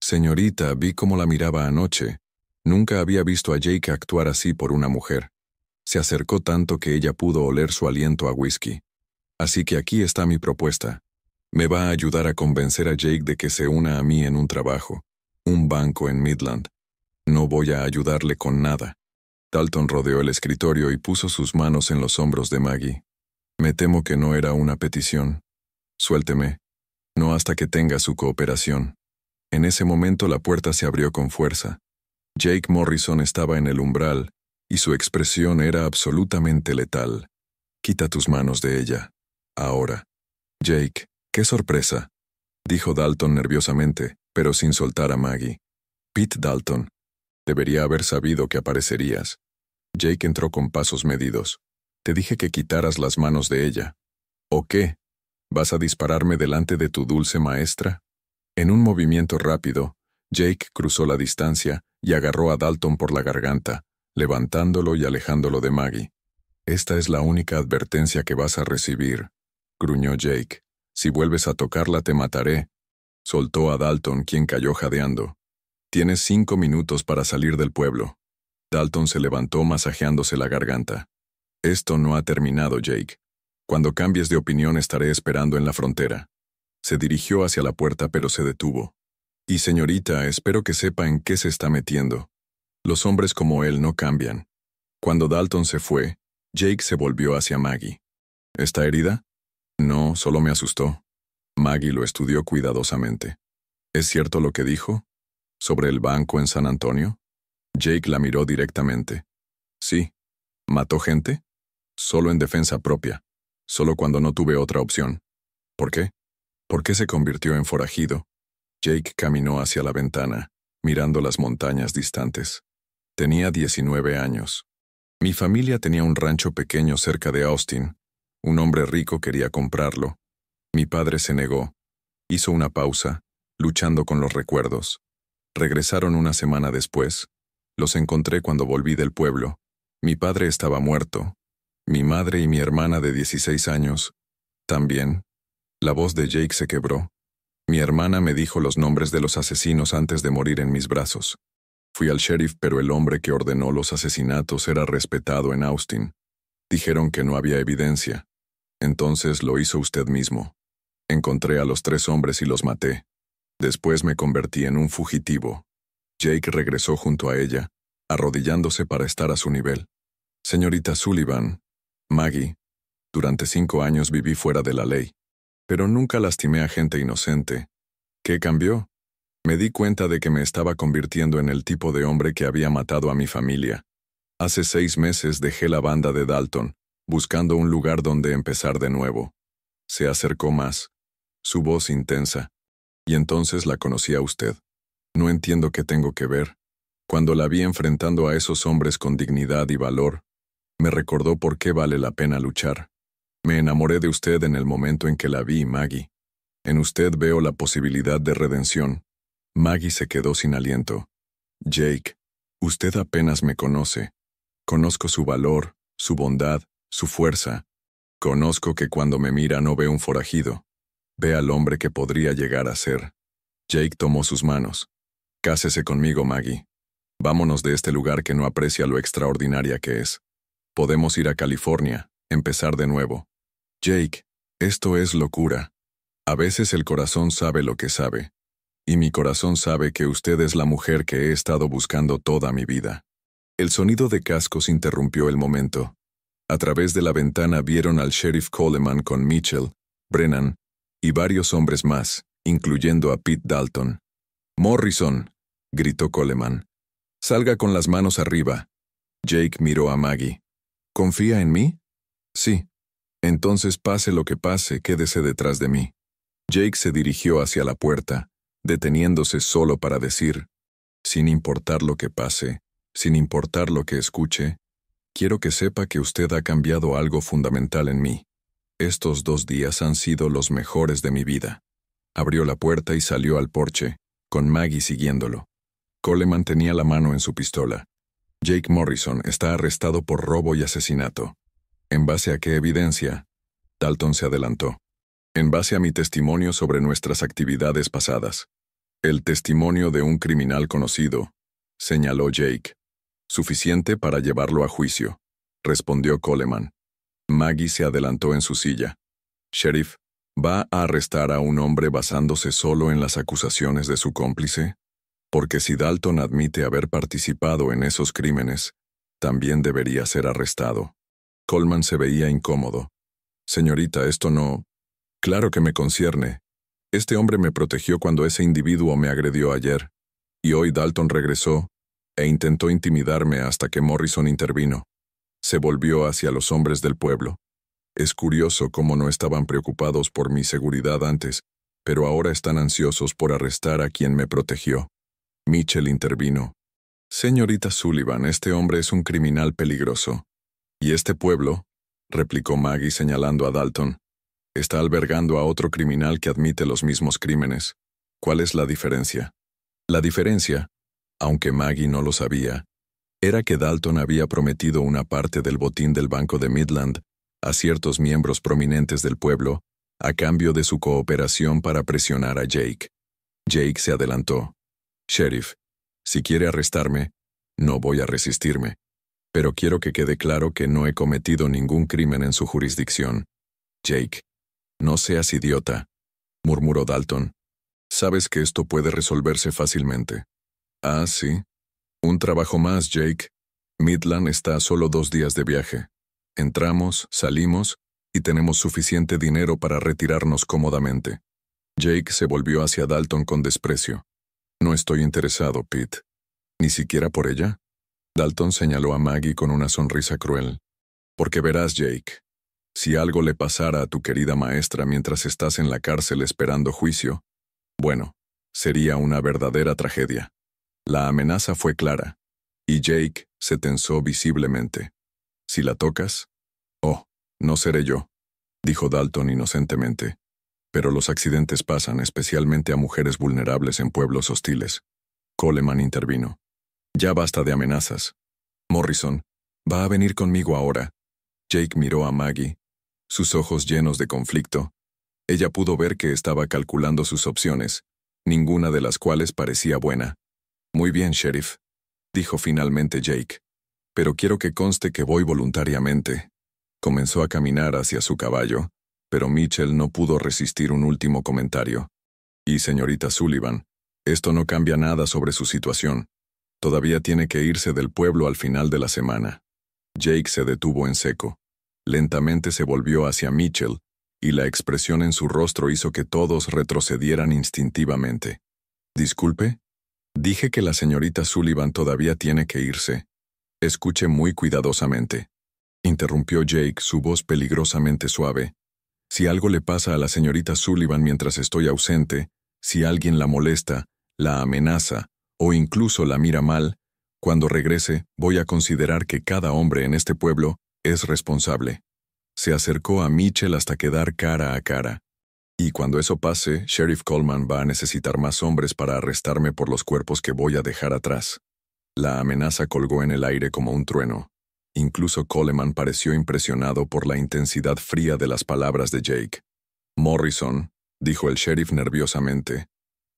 Señorita, vi cómo la miraba anoche. Nunca había visto a Jake actuar así por una mujer. Se acercó tanto que ella pudo oler su aliento a whisky. Así que aquí está mi propuesta. Me va a ayudar a convencer a Jake de que se una a mí en un trabajo, un banco en Midland. No voy a ayudarle con nada». Dalton rodeó el escritorio y puso sus manos en los hombros de Maggie. «Me temo que no era una petición. Suélteme. No hasta que tenga su cooperación». En ese momento la puerta se abrió con fuerza. Jake Morrison estaba en el umbral, y su expresión era absolutamente letal. «Quita tus manos de ella. Ahora». «Jake, qué sorpresa», dijo Dalton nerviosamente, pero sin soltar a Maggie. «Pete Dalton, debería haber sabido que aparecerías». Jake entró con pasos medidos. «Te dije que quitaras las manos de ella». «¿O qué? ¿Vas a dispararme delante de tu dulce maestra?». En un movimiento rápido, Jake cruzó la distancia y agarró a Dalton por la garganta, levantándolo y alejándolo de Maggie. «Esta es la única advertencia que vas a recibir», gruñó Jake. «Si vuelves a tocarla te mataré». Soltó a Dalton, quien cayó jadeando. «Tienes 5 minutos para salir del pueblo». Dalton se levantó masajeándose la garganta. «Esto no ha terminado, Jake. Cuando cambies de opinión estaré esperando en la frontera». Se dirigió hacia la puerta pero se detuvo. «Y señorita, espero que sepa en qué se está metiendo. Los hombres como él no cambian». Cuando Dalton se fue, Jake se volvió hacia Maggie. «¿Está herida?». «No, solo me asustó». Maggie lo estudió cuidadosamente. «¿Es cierto lo que dijo? ¿Sobre el banco en San Antonio?». Jake la miró directamente. «Sí». «¿Mató gente?». «Solo en defensa propia. Solo cuando no tuve otra opción». «¿Por qué?». «¿Por qué se convirtió en forajido?». Jake caminó hacia la ventana, mirando las montañas distantes. Tenía 19 años. «Mi familia tenía un rancho pequeño cerca de Austin. Un hombre rico quería comprarlo. Mi padre se negó. Hizo una pausa, luchando con los recuerdos. Regresaron una semana después. Los encontré cuando volví del pueblo. Mi padre estaba muerto. Mi madre y mi hermana de 16 años también». La voz de Jake se quebró. «Mi hermana me dijo los nombres de los asesinos antes de morir en mis brazos. Fui al sheriff, pero el hombre que ordenó los asesinatos era respetado en Austin. Dijeron que no había evidencia. Entonces lo hizo usted mismo». Encontré a los 3 hombres y los maté. Después me convertí en un fugitivo. Jake regresó junto a ella, arrodillándose para estar a su nivel. Señorita Sullivan, Maggie, durante 5 años viví fuera de la ley, pero nunca lastimé a gente inocente. ¿Qué cambió? Me di cuenta de que me estaba convirtiendo en el tipo de hombre que había matado a mi familia. Hace 6 meses dejé la banda de Dalton, buscando un lugar donde empezar de nuevo. Se acercó más, su voz intensa, y entonces la conocí a usted. No entiendo qué tengo que ver. Cuando la vi enfrentando a esos hombres con dignidad y valor, me recordó por qué vale la pena luchar. Me enamoré de usted en el momento en que la vi, Maggie. En usted veo la posibilidad de redención. Maggie se quedó sin aliento. Jake, usted apenas me conoce. Conozco su valor, su bondad, su fuerza. Conozco que cuando me mira no ve un forajido. Ve al hombre que podría llegar a ser. Jake tomó sus manos. Cásese conmigo, Maggie. Vámonos de este lugar que no aprecia lo extraordinaria que es. Podemos ir a California, empezar de nuevo. Jake, esto es locura. A veces el corazón sabe lo que sabe. Y mi corazón sabe que usted es la mujer que he estado buscando toda mi vida. El sonido de cascos interrumpió el momento. A través de la ventana vieron al sheriff Coleman con Mitchell, Brennan y varios hombres más, incluyendo a Pete Dalton. «Morrison», gritó Coleman. «Salga con las manos arriba». Jake miró a Maggie. «¿Confía en mí?» «Sí». «Entonces pase lo que pase, quédese detrás de mí». Jake se dirigió hacia la puerta, deteniéndose solo para decir, «Sin importar lo que pase, sin importar lo que escuche, quiero que sepa que usted ha cambiado algo fundamental en mí. Estos 2 días han sido los mejores de mi vida». Abrió la puerta y salió al porche, con Maggie siguiéndolo. Coleman tenía la mano en su pistola. «Jake Morrison está arrestado por robo y asesinato». «¿En base a qué evidencia?» Dalton se adelantó. «En base a mi testimonio sobre nuestras actividades pasadas». «El testimonio de un criminal conocido», señaló Jake. «Suficiente para llevarlo a juicio», respondió Coleman. Maggie se adelantó en su silla. «Sheriff, ¿va a arrestar a un hombre basándose solo en las acusaciones de su cómplice? Porque si Dalton admite haber participado en esos crímenes, también debería ser arrestado». Coleman se veía incómodo. «Señorita, esto no... Claro que me concierne. Este hombre me protegió cuando ese individuo me agredió ayer, y hoy Dalton regresó e intentó intimidarme hasta que Morrison intervino. Se volvió hacia los hombres del pueblo. Es curioso cómo no estaban preocupados por mi seguridad antes, pero ahora están ansiosos por arrestar a quien me protegió». Mitchell intervino. «Señorita Sullivan, este hombre es un criminal peligroso. Y este pueblo», replicó Maggie señalando a Dalton, «está albergando a otro criminal que admite los mismos crímenes. ¿Cuál es la diferencia?» La diferencia, aunque Maggie no lo sabía, era que Dalton había prometido una parte del botín del Banco de Midland a ciertos miembros prominentes del pueblo a cambio de su cooperación para presionar a Jake. Jake se adelantó. «Sheriff, si quiere arrestarme, no voy a resistirme. Pero quiero que quede claro que no he cometido ningún crimen en su jurisdicción». «Jake, no seas idiota», murmuró Dalton. «Sabes que esto puede resolverse fácilmente». «Ah, sí. Un trabajo más, Jake. Midland está a solo 2 días de viaje. Entramos, salimos, y tenemos suficiente dinero para retirarnos cómodamente». Jake se volvió hacia Dalton con desprecio. «No estoy interesado, Pete». «¿Ni siquiera por ella?» Dalton señaló a Maggie con una sonrisa cruel. «Porque verás, Jake, si algo le pasara a tu querida maestra mientras estás en la cárcel esperando juicio, bueno, sería una verdadera tragedia». La amenaza fue clara, y Jake se tensó visiblemente. «Si la tocas...» «Oh, no seré yo», dijo Dalton inocentemente. «Pero los accidentes pasan, especialmente a mujeres vulnerables en pueblos hostiles». Coleman intervino. «Ya basta de amenazas. Morrison, va a venir conmigo ahora». Jake miró a Maggie, sus ojos llenos de conflicto. Ella pudo ver que estaba calculando sus opciones, ninguna de las cuales parecía buena. «Muy bien, sheriff», dijo finalmente Jake. «Pero quiero que conste que voy voluntariamente». Comenzó a caminar hacia su caballo, pero Mitchell no pudo resistir un último comentario. Y señorita Sullivan, esto no cambia nada sobre su situación. Todavía tiene que irse del pueblo al final de la semana. Jake se detuvo en seco. Lentamente se volvió hacia Mitchell, y la expresión en su rostro hizo que todos retrocedieran instintivamente. «Disculpe, dije que la señorita Sullivan todavía tiene que irse. Escuche muy cuidadosamente», interrumpió Jake, su voz peligrosamente suave. «Si algo le pasa a la señorita Sullivan mientras estoy ausente, si alguien la molesta, la amenaza, o incluso la mira mal, cuando regrese voy a considerar que cada hombre en este pueblo es responsable». Se acercó a Mitchell hasta quedar cara a cara. «Y cuando eso pase, Sheriff Coleman va a necesitar más hombres para arrestarme por los cuerpos que voy a dejar atrás». La amenaza colgó en el aire como un trueno. Incluso Coleman pareció impresionado por la intensidad fría de las palabras de Jake. «Morrison», dijo el sheriff nerviosamente,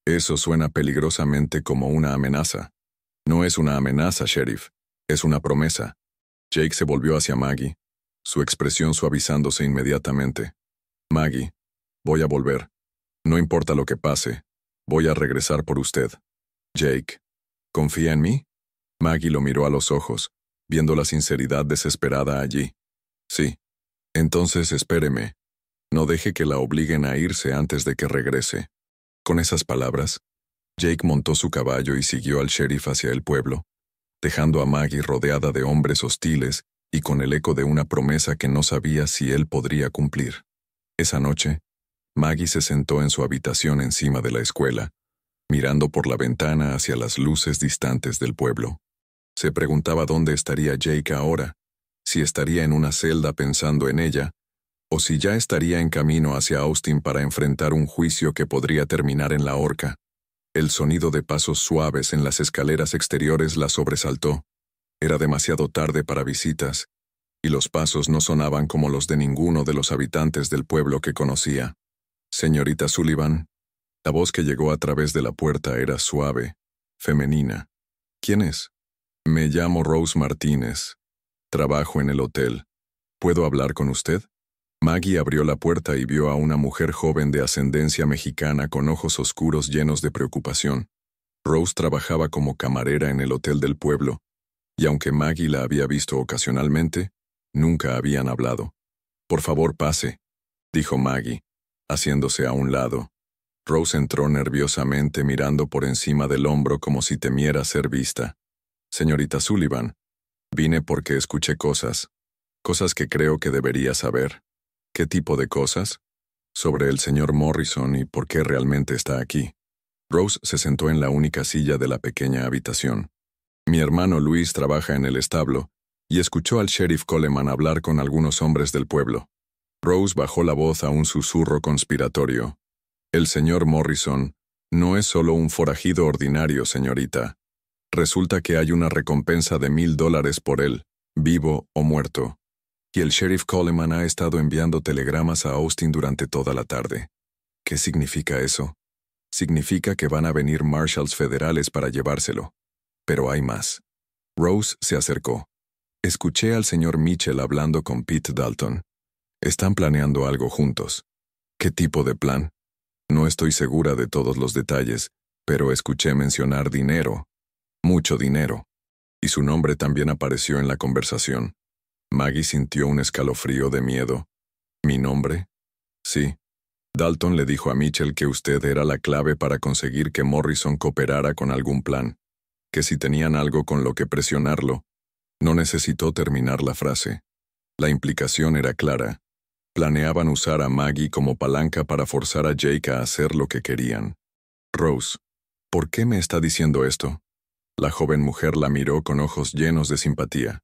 «eso suena peligrosamente como una amenaza». «No es una amenaza, sheriff. Es una promesa». Jake se volvió hacia Maggie, su expresión suavizándose inmediatamente. «Maggie, voy a volver. No importa lo que pase, voy a regresar por usted». «Jake, ¿confía en mí?» Maggie lo miró a los ojos, viendo la sinceridad desesperada allí. «Sí. Entonces espéreme. No deje que la obliguen a irse antes de que regrese». Con esas palabras, Jake montó su caballo y siguió al sheriff hacia el pueblo, dejando a Maggie rodeada de hombres hostiles y con el eco de una promesa que no sabía si él podría cumplir. Esa noche, Maggie se sentó en su habitación encima de la escuela, mirando por la ventana hacia las luces distantes del pueblo. Se preguntaba dónde estaría Jake ahora, si estaría en una celda pensando en ella, o si ya estaría en camino hacia Austin para enfrentar un juicio que podría terminar en la horca. El sonido de pasos suaves en las escaleras exteriores la sobresaltó. Era demasiado tarde para visitas, y los pasos no sonaban como los de ninguno de los habitantes del pueblo que conocía. «Señorita Sullivan». La voz que llegó a través de la puerta era suave, femenina. «¿Quién es?» «Me llamo Rose Martínez. Trabajo en el hotel. ¿Puedo hablar con usted?» Maggie abrió la puerta y vio a una mujer joven de ascendencia mexicana con ojos oscuros llenos de preocupación. Rose trabajaba como camarera en el hotel del pueblo, y aunque Maggie la había visto ocasionalmente, nunca habían hablado. «Por favor, pase», dijo Maggie, haciéndose a un lado. Rose entró nerviosamente mirando por encima del hombro como si temiera ser vista. «Señorita Sullivan, vine porque escuché cosas que creo que debería saber». «¿Qué tipo de cosas?» «Sobre el señor Morrison y por qué realmente está aquí». Rose se sentó en la única silla de la pequeña habitación. «Mi hermano Luis trabaja en el establo y escuchó al sheriff Coleman hablar con algunos hombres del pueblo». Rose bajó la voz a un susurro conspiratorio. «El señor Morrison no es solo un forajido ordinario, señorita. Resulta que hay una recompensa de $1000 por él, vivo o muerto. Y el sheriff Coleman ha estado enviando telegramas a Austin durante toda la tarde». «¿Qué significa eso?» «Significa que van a venir marshals federales para llevárselo. Pero hay más». Rose se acercó. «Escuché al señor Mitchell hablando con Pete Dalton. Están planeando algo juntos». «¿Qué tipo de plan?» «No estoy segura de todos los detalles, pero escuché mencionar dinero. Mucho dinero». Y su nombre también apareció en la conversación. Maggie sintió un escalofrío de miedo. «¿Mi nombre?» «Sí. Dalton le dijo a Mitchell que usted era la clave para conseguir que Morrison cooperara con algún plan, que si tenían algo con lo que presionarlo». No necesitó terminar la frase. La implicación era clara. Planeaban usar a Maggie como palanca para forzar a Jake a hacer lo que querían. «Rose, ¿por qué me está diciendo esto?» La joven mujer la miró con ojos llenos de simpatía.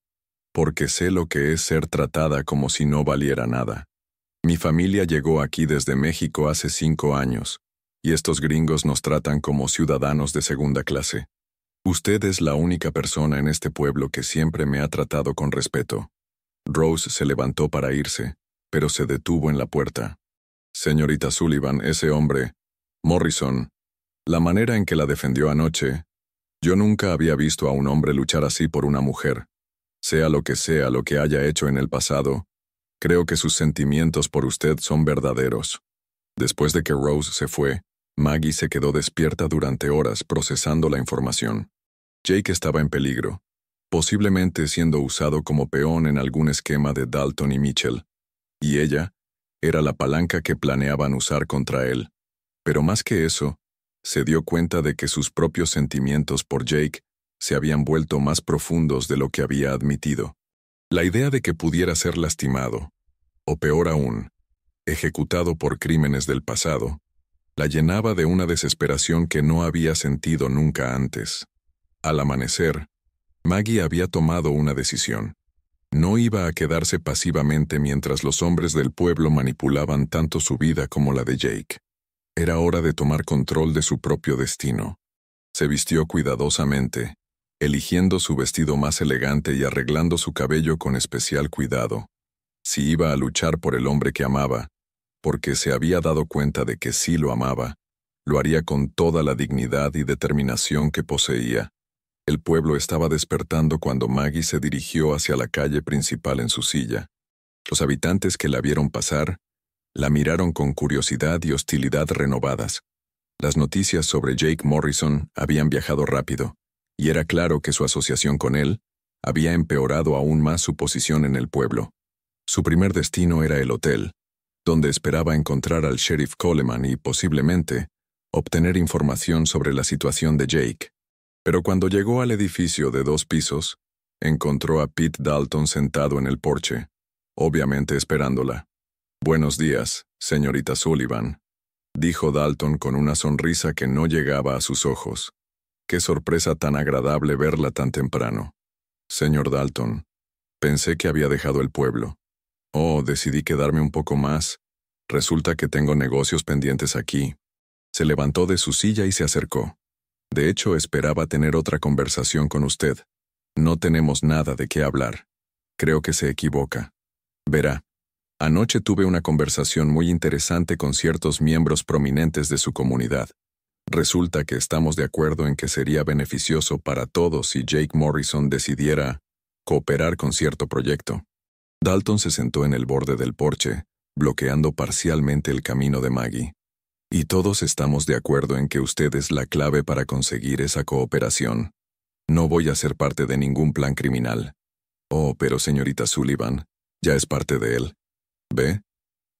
«Porque sé lo que es ser tratada como si no valiera nada. Mi familia llegó aquí desde México hace 5 años, y estos gringos nos tratan como ciudadanos de segunda clase. Usted es la única persona en este pueblo que siempre me ha tratado con respeto». Rose se levantó para irse, pero se detuvo en la puerta. «Señorita Sullivan, ese hombre, Morrison, la manera en que la defendió anoche, yo nunca había visto a un hombre luchar así por una mujer. Sea lo que haya hecho en el pasado, Creo que sus sentimientos por usted son verdaderos. Después de que Rose se fue, Maggie se quedó despierta durante horas procesando la información. Jake estaba en peligro, posiblemente siendo usado como peón en algún esquema de Dalton y Mitchell. Y ella era la palanca que planeaban usar contra él. Pero más que eso, se dio cuenta de que sus propios sentimientos por Jake se habían vuelto más profundos de lo que había admitido. La idea de que pudiera ser lastimado, o peor aún, ejecutado por crímenes del pasado, la llenaba de una desesperación que no había sentido nunca antes. Al amanecer, Maggie había tomado una decisión. No iba a quedarse pasivamente mientras los hombres del pueblo manipulaban tanto su vida como la de Jake. Era hora de tomar control de su propio destino. Se vistió cuidadosamente, eligiendo su vestido más elegante y arreglando su cabello con especial cuidado. Si iba a luchar por el hombre que amaba, porque se había dado cuenta de que sí lo amaba, lo haría con toda la dignidad y determinación que poseía. El pueblo estaba despertando cuando Maggie se dirigió hacia la calle principal en su silla. Los habitantes que la vieron pasar, la miraron con curiosidad y hostilidad renovadas. Las noticias sobre Jake Morrison habían viajado rápido, y era claro que su asociación con él había empeorado aún más su posición en el pueblo. Su primer destino era el hotel, donde esperaba encontrar al sheriff Coleman y, posiblemente, obtener información sobre la situación de Jake. Pero cuando llegó al edificio de 2 pisos, encontró a Pete Dalton sentado en el porche, obviamente esperándola. «Buenos días, señorita Sullivan», dijo Dalton con una sonrisa que no llegaba a sus ojos. «Qué sorpresa tan agradable verla tan temprano». «Señor Dalton, pensé que había dejado el pueblo. Oh, decidí quedarme un poco más. Resulta que tengo negocios pendientes aquí». Se levantó de su silla y se acercó. «De hecho, esperaba tener otra conversación con usted. No tenemos nada de qué hablar. Creo que se equivoca. Verá, anoche tuve una conversación muy interesante con ciertos miembros prominentes de su comunidad. Resulta que estamos de acuerdo en que sería beneficioso para todos si Jake Morrison decidiera cooperar con cierto proyecto». Dalton se sentó en el borde del porche, bloqueando parcialmente el camino de Maggie. «Y todos estamos de acuerdo en que usted es la clave para conseguir esa cooperación. No voy a ser parte de ningún plan criminal». «Oh, pero señorita Sullivan, ya es parte de él. ¿Ve?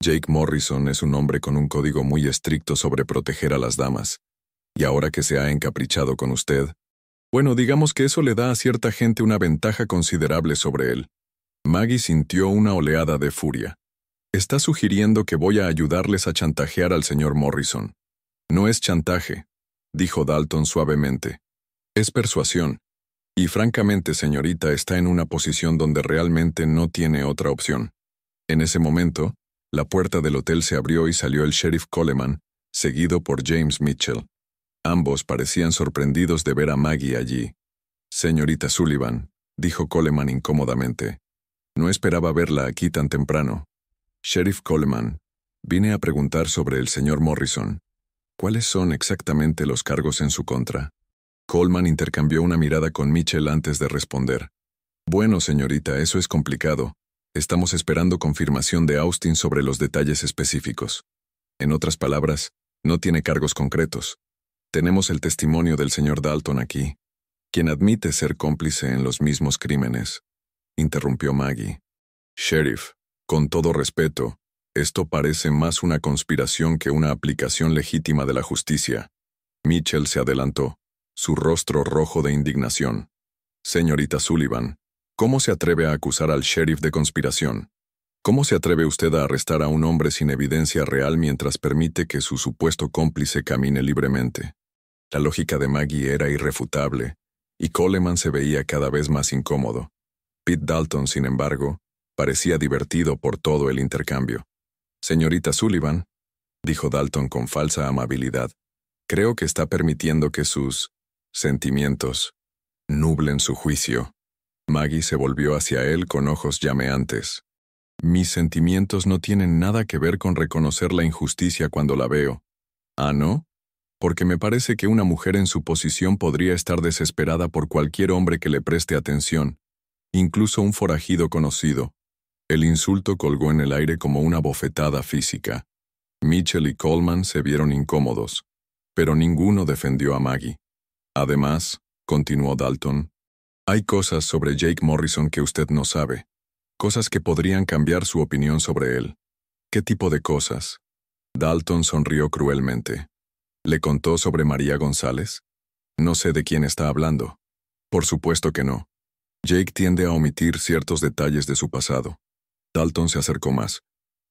Jake Morrison es un hombre con un código muy estricto sobre proteger a las damas. Y ahora que se ha encaprichado con usted, bueno, digamos que eso le da a cierta gente una ventaja considerable sobre él». Maggie sintió una oleada de furia. «Está sugiriendo que voy a ayudarles a chantajear al señor Morrison». «No es chantaje», dijo Dalton suavemente. «Es persuasión. Y francamente, señorita, está en una posición donde realmente no tiene otra opción». En ese momento, la puerta del hotel se abrió y salió el sheriff Coleman, seguido por James Mitchell. Ambos parecían sorprendidos de ver a Maggie allí. «Señorita Sullivan», dijo Coleman incómodamente. «No esperaba verla aquí tan temprano». «Sheriff Coleman, vine a preguntar sobre el señor Morrison. ¿Cuáles son exactamente los cargos en su contra?» Coleman intercambió una mirada con Mitchell antes de responder. «Bueno, señorita, eso es complicado. Estamos esperando confirmación de Austin sobre los detalles específicos. En otras palabras, no tiene cargos concretos. Tenemos el testimonio del señor Dalton aquí, quien admite ser cómplice en los mismos crímenes», interrumpió Maggie. «Sheriff, con todo respeto, esto parece más una conspiración que una aplicación legítima de la justicia». Mitchell se adelantó, su rostro rojo de indignación. «Señorita Sullivan, ¿cómo se atreve a acusar al sheriff de conspiración? ¿Cómo se atreve usted a arrestar a un hombre sin evidencia real mientras permite que su supuesto cómplice camine libremente?» La lógica de Maggie era irrefutable, y Coleman se veía cada vez más incómodo. Pete Dalton, sin embargo, parecía divertido por todo el intercambio. «Señorita Sullivan», dijo Dalton con falsa amabilidad, «creo que está permitiendo que sus sentimientos nublen su juicio». Maggie se volvió hacia él con ojos llameantes. «Mis sentimientos no tienen nada que ver con reconocer la injusticia cuando la veo». «¿Ah, no? Porque me parece que una mujer en su posición podría estar desesperada por cualquier hombre que le preste atención, incluso un forajido conocido. El insulto colgó en el aire como una bofetada física. Mitchell y Coleman se vieron incómodos, pero ninguno defendió a Maggie. Además, continuó Dalton, hay cosas sobre Jake Morrison que usted no sabe, cosas que podrían cambiar su opinión sobre él. ¿Qué tipo de cosas? Dalton sonrió cruelmente. ¿Le contó sobre María González? No sé de quién está hablando. Por supuesto que no. Jake tiende a omitir ciertos detalles de su pasado. Dalton se acercó más.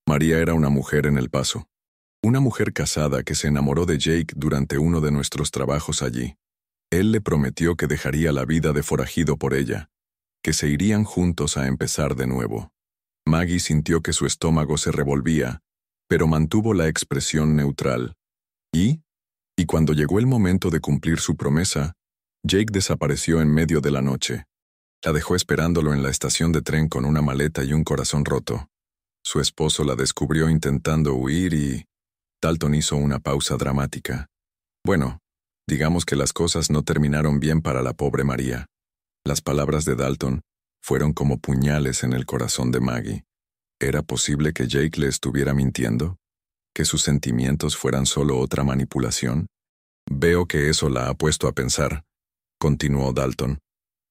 María era una mujer en El Paso. Una mujer casada que se enamoró de Jake durante uno de nuestros trabajos allí. Él le prometió que dejaría la vida de forajido por ella, que se irían juntos a empezar de nuevo. Maggie sintió que su estómago se revolvía, pero mantuvo la expresión neutral. Y cuando llegó el momento de cumplir su promesa, Jake desapareció en medio de la noche. La dejó esperándolo en la estación de tren con una maleta y un corazón roto. Su esposo la descubrió intentando huir y Dalton hizo una pausa dramática. Bueno, digamos que las cosas no terminaron bien para la pobre María. Las palabras de Dalton fueron como puñales en el corazón de Maggie. ¿Era posible que Jake le estuviera mintiendo? ¿Que sus sentimientos fueran solo otra manipulación? Veo que eso la ha puesto a pensar, continuó Dalton.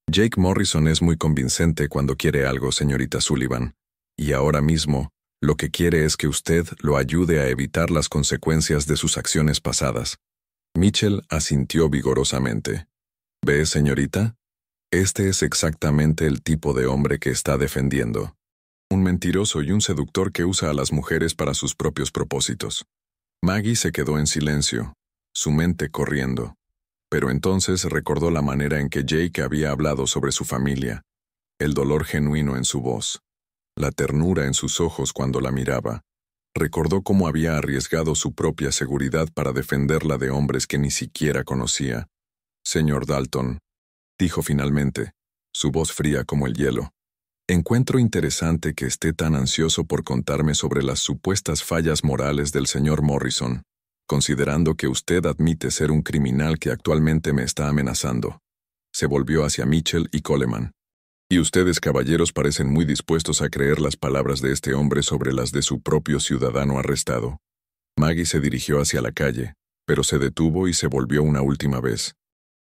Jake Morrison es muy convincente cuando quiere algo, señorita Sullivan, y ahora mismo lo que quiere es que usted lo ayude a evitar las consecuencias de sus acciones pasadas. Mitchell asintió vigorosamente. ¿Ve, señorita? Este es exactamente el tipo de hombre que está defendiendo. Un mentiroso y un seductor que usa a las mujeres para sus propios propósitos. Maggie se quedó en silencio, su mente corriendo. Pero entonces recordó la manera en que Jake había hablado sobre su familia, el dolor genuino en su voz, la ternura en sus ojos cuando la miraba. Recordó cómo había arriesgado su propia seguridad para defenderla de hombres que ni siquiera conocía. Señor Dalton, dijo finalmente, su voz fría como el hielo. Encuentro interesante que esté tan ansioso por contarme sobre las supuestas fallas morales del señor Morrison, considerando que usted admite ser un criminal que actualmente me está amenazando. Se volvió hacia Mitchell y Coleman. Y ustedes, caballeros, parecen muy dispuestos a creer las palabras de este hombre sobre las de su propio ciudadano arrestado. Maggie se dirigió hacia la calle, pero se detuvo y se volvió una última vez.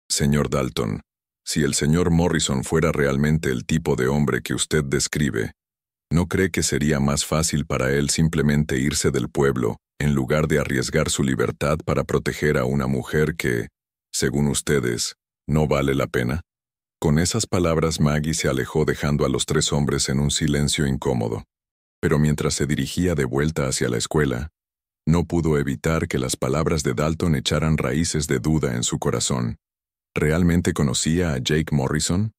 Señor Dalton, si el señor Morrison fuera realmente el tipo de hombre que usted describe, ¿no cree que sería más fácil para él simplemente irse del pueblo, en lugar de arriesgar su libertad para proteger a una mujer que, según ustedes, no vale la pena? Con esas palabras Maggie se alejó dejando a los tres hombres en un silencio incómodo. Pero mientras se dirigía de vuelta hacia la escuela, no pudo evitar que las palabras de Dalton echaran raíces de duda en su corazón. ¿Realmente conocía a Jake Morrison?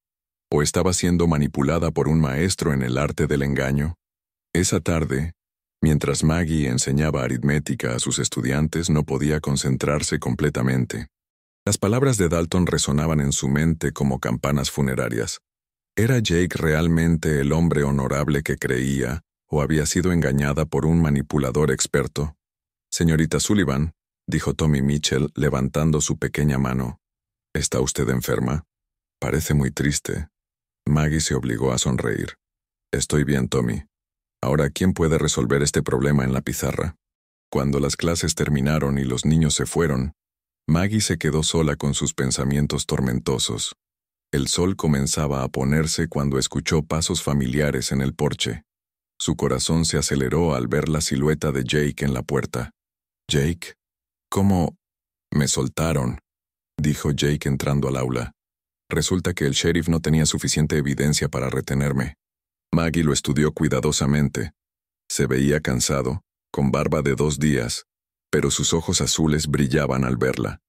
¿O estaba siendo manipulada por un maestro en el arte del engaño? Esa tarde, mientras Maggie enseñaba aritmética a sus estudiantes, no podía concentrarse completamente. Las palabras de Dalton resonaban en su mente como campanas funerarias. ¿Era Jake realmente el hombre honorable que creía, o había sido engañada por un manipulador experto? Señorita Sullivan, dijo Tommy Mitchell levantando su pequeña mano. ¿Está usted enferma? Parece muy triste. Maggie se obligó a sonreír. Estoy bien, Tommy. Ahora, ¿quién puede resolver este problema en la pizarra? Cuando las clases terminaron y los niños se fueron, Maggie se quedó sola con sus pensamientos tormentosos. El sol comenzaba a ponerse cuando escuchó pasos familiares en el porche. Su corazón se aceleró al ver la silueta de Jake en la puerta. «¿Jake? ¿Cómo?» «Me soltaron», dijo Jake entrando al aula. Resulta que el sheriff no tenía suficiente evidencia para retenerme. Maggie lo estudió cuidadosamente. Se veía cansado, con barba de 2 días, pero sus ojos azules brillaban al verla.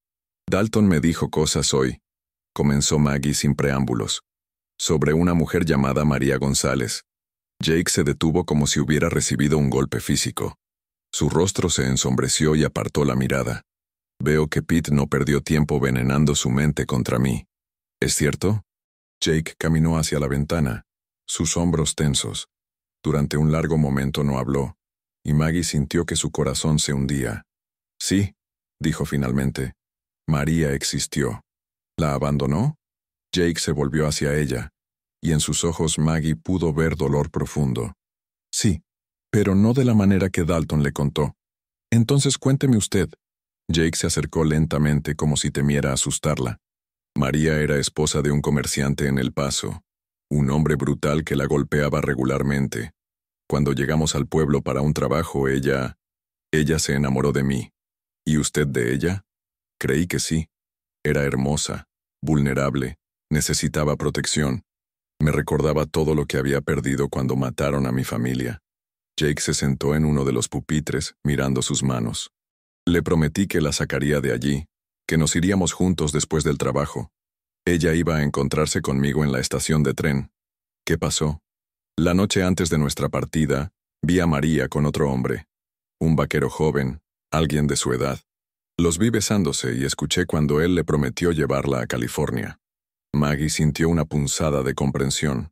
«Dalton me dijo cosas hoy», comenzó Maggie sin preámbulos, «sobre una mujer llamada María González». Jake se detuvo como si hubiera recibido un golpe físico. Su rostro se ensombreció y apartó la mirada. «Veo que Pete no perdió tiempo venenando su mente contra mí. ¿Es cierto?» Jake caminó hacia la ventana, sus hombros tensos. Durante un largo momento no habló, y Maggie sintió que su corazón se hundía. «Sí», dijo finalmente. «María existió». «¿La abandonó?» Jake se volvió hacia ella, y en sus ojos Maggie pudo ver dolor profundo. Sí, pero no de la manera que Dalton le contó. Entonces cuénteme usted. Jake se acercó lentamente como si temiera asustarla. María era esposa de un comerciante en El Paso, un hombre brutal que la golpeaba regularmente. Cuando llegamos al pueblo para un trabajo, ella se enamoró de mí. ¿Y usted de ella? Creí que sí. Era hermosa, vulnerable, necesitaba protección. Me recordaba todo lo que había perdido cuando mataron a mi familia. Jake se sentó en uno de los pupitres, mirando sus manos. Le prometí que la sacaría de allí, que nos iríamos juntos después del trabajo. Ella iba a encontrarse conmigo en la estación de tren. ¿Qué pasó? La noche antes de nuestra partida, vi a María con otro hombre, un vaquero joven, alguien de su edad. Los vi besándose y escuché cuando él le prometió llevarla a California. Maggie sintió una punzada de comprensión.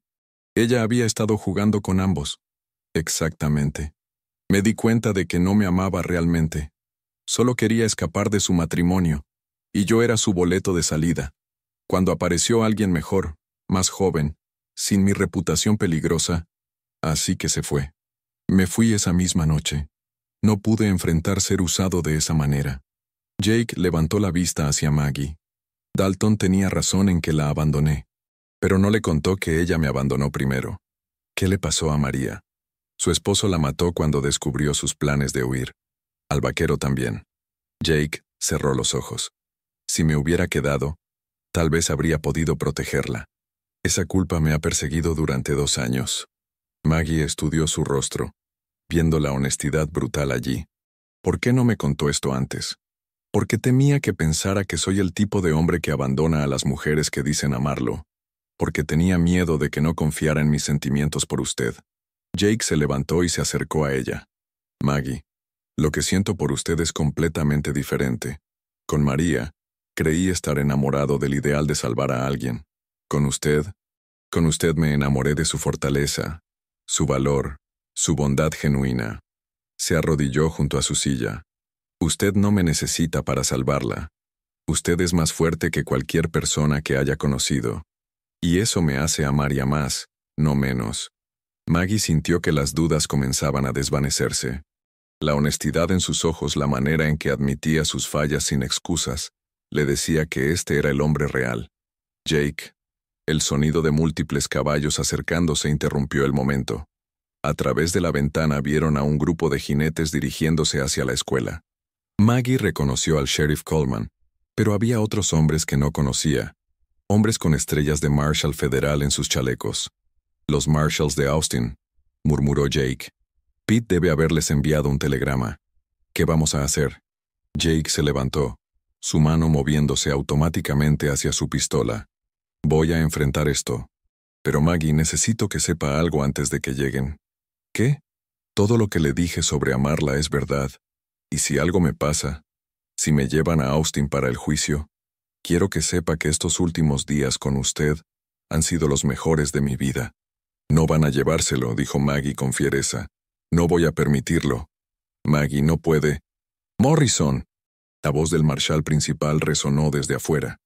Ella había estado jugando con ambos. Exactamente. Me di cuenta de que no me amaba realmente. Solo quería escapar de su matrimonio, y yo era su boleto de salida. Cuando apareció alguien mejor, más joven, sin mi reputación peligrosa, así que se fue. Me fui esa misma noche. No pude enfrentar ser usado de esa manera. Jake levantó la vista hacia Maggie. Dalton tenía razón en que la abandoné, pero no le contó que ella me abandonó primero. ¿Qué le pasó a María? Su esposo la mató cuando descubrió sus planes de huir. Al vaquero también. Jake cerró los ojos. Si me hubiera quedado, tal vez habría podido protegerla. Esa culpa me ha perseguido durante 2 años. Maggie estudió su rostro, viendo la honestidad brutal allí. ¿Por qué no me contó esto antes? Porque temía que pensara que soy el tipo de hombre que abandona a las mujeres que dicen amarlo. Porque tenía miedo de que no confiara en mis sentimientos por usted. Jake se levantó y se acercó a ella. Maggie, lo que siento por usted es completamente diferente. Con María, creí estar enamorado del ideal de salvar a alguien. Con usted me enamoré de su fortaleza, su valor, su bondad genuina. Se arrodilló junto a su silla. Usted no me necesita para salvarla. Usted es más fuerte que cualquier persona que haya conocido. Y eso me hace a María más, no menos. Maggie sintió que las dudas comenzaban a desvanecerse. La honestidad en sus ojos, la manera en que admitía sus fallas sin excusas, le decía que este era el hombre real. Jake. El sonido de múltiples caballos acercándose interrumpió el momento. A través de la ventana vieron a un grupo de jinetes dirigiéndose hacia la escuela. Maggie reconoció al sheriff Coleman, pero había otros hombres que no conocía. Hombres con estrellas de Marshal federal en sus chalecos. Los Marshals de Austin, murmuró Jake. Pete debe haberles enviado un telegrama. ¿Qué vamos a hacer? Jake se levantó, su mano moviéndose automáticamente hacia su pistola. Voy a enfrentar esto. Pero Maggie, necesito que sepa algo antes de que lleguen. ¿Qué? Todo lo que le dije sobre amarla es verdad. Y si algo me pasa, si me llevan a Austin para el juicio, quiero que sepa que estos últimos días con usted han sido los mejores de mi vida. No van a llevárselo, dijo Maggie con fiereza. No voy a permitirlo. Maggie no puede. Morrison. La voz del marshal principal resonó desde afuera.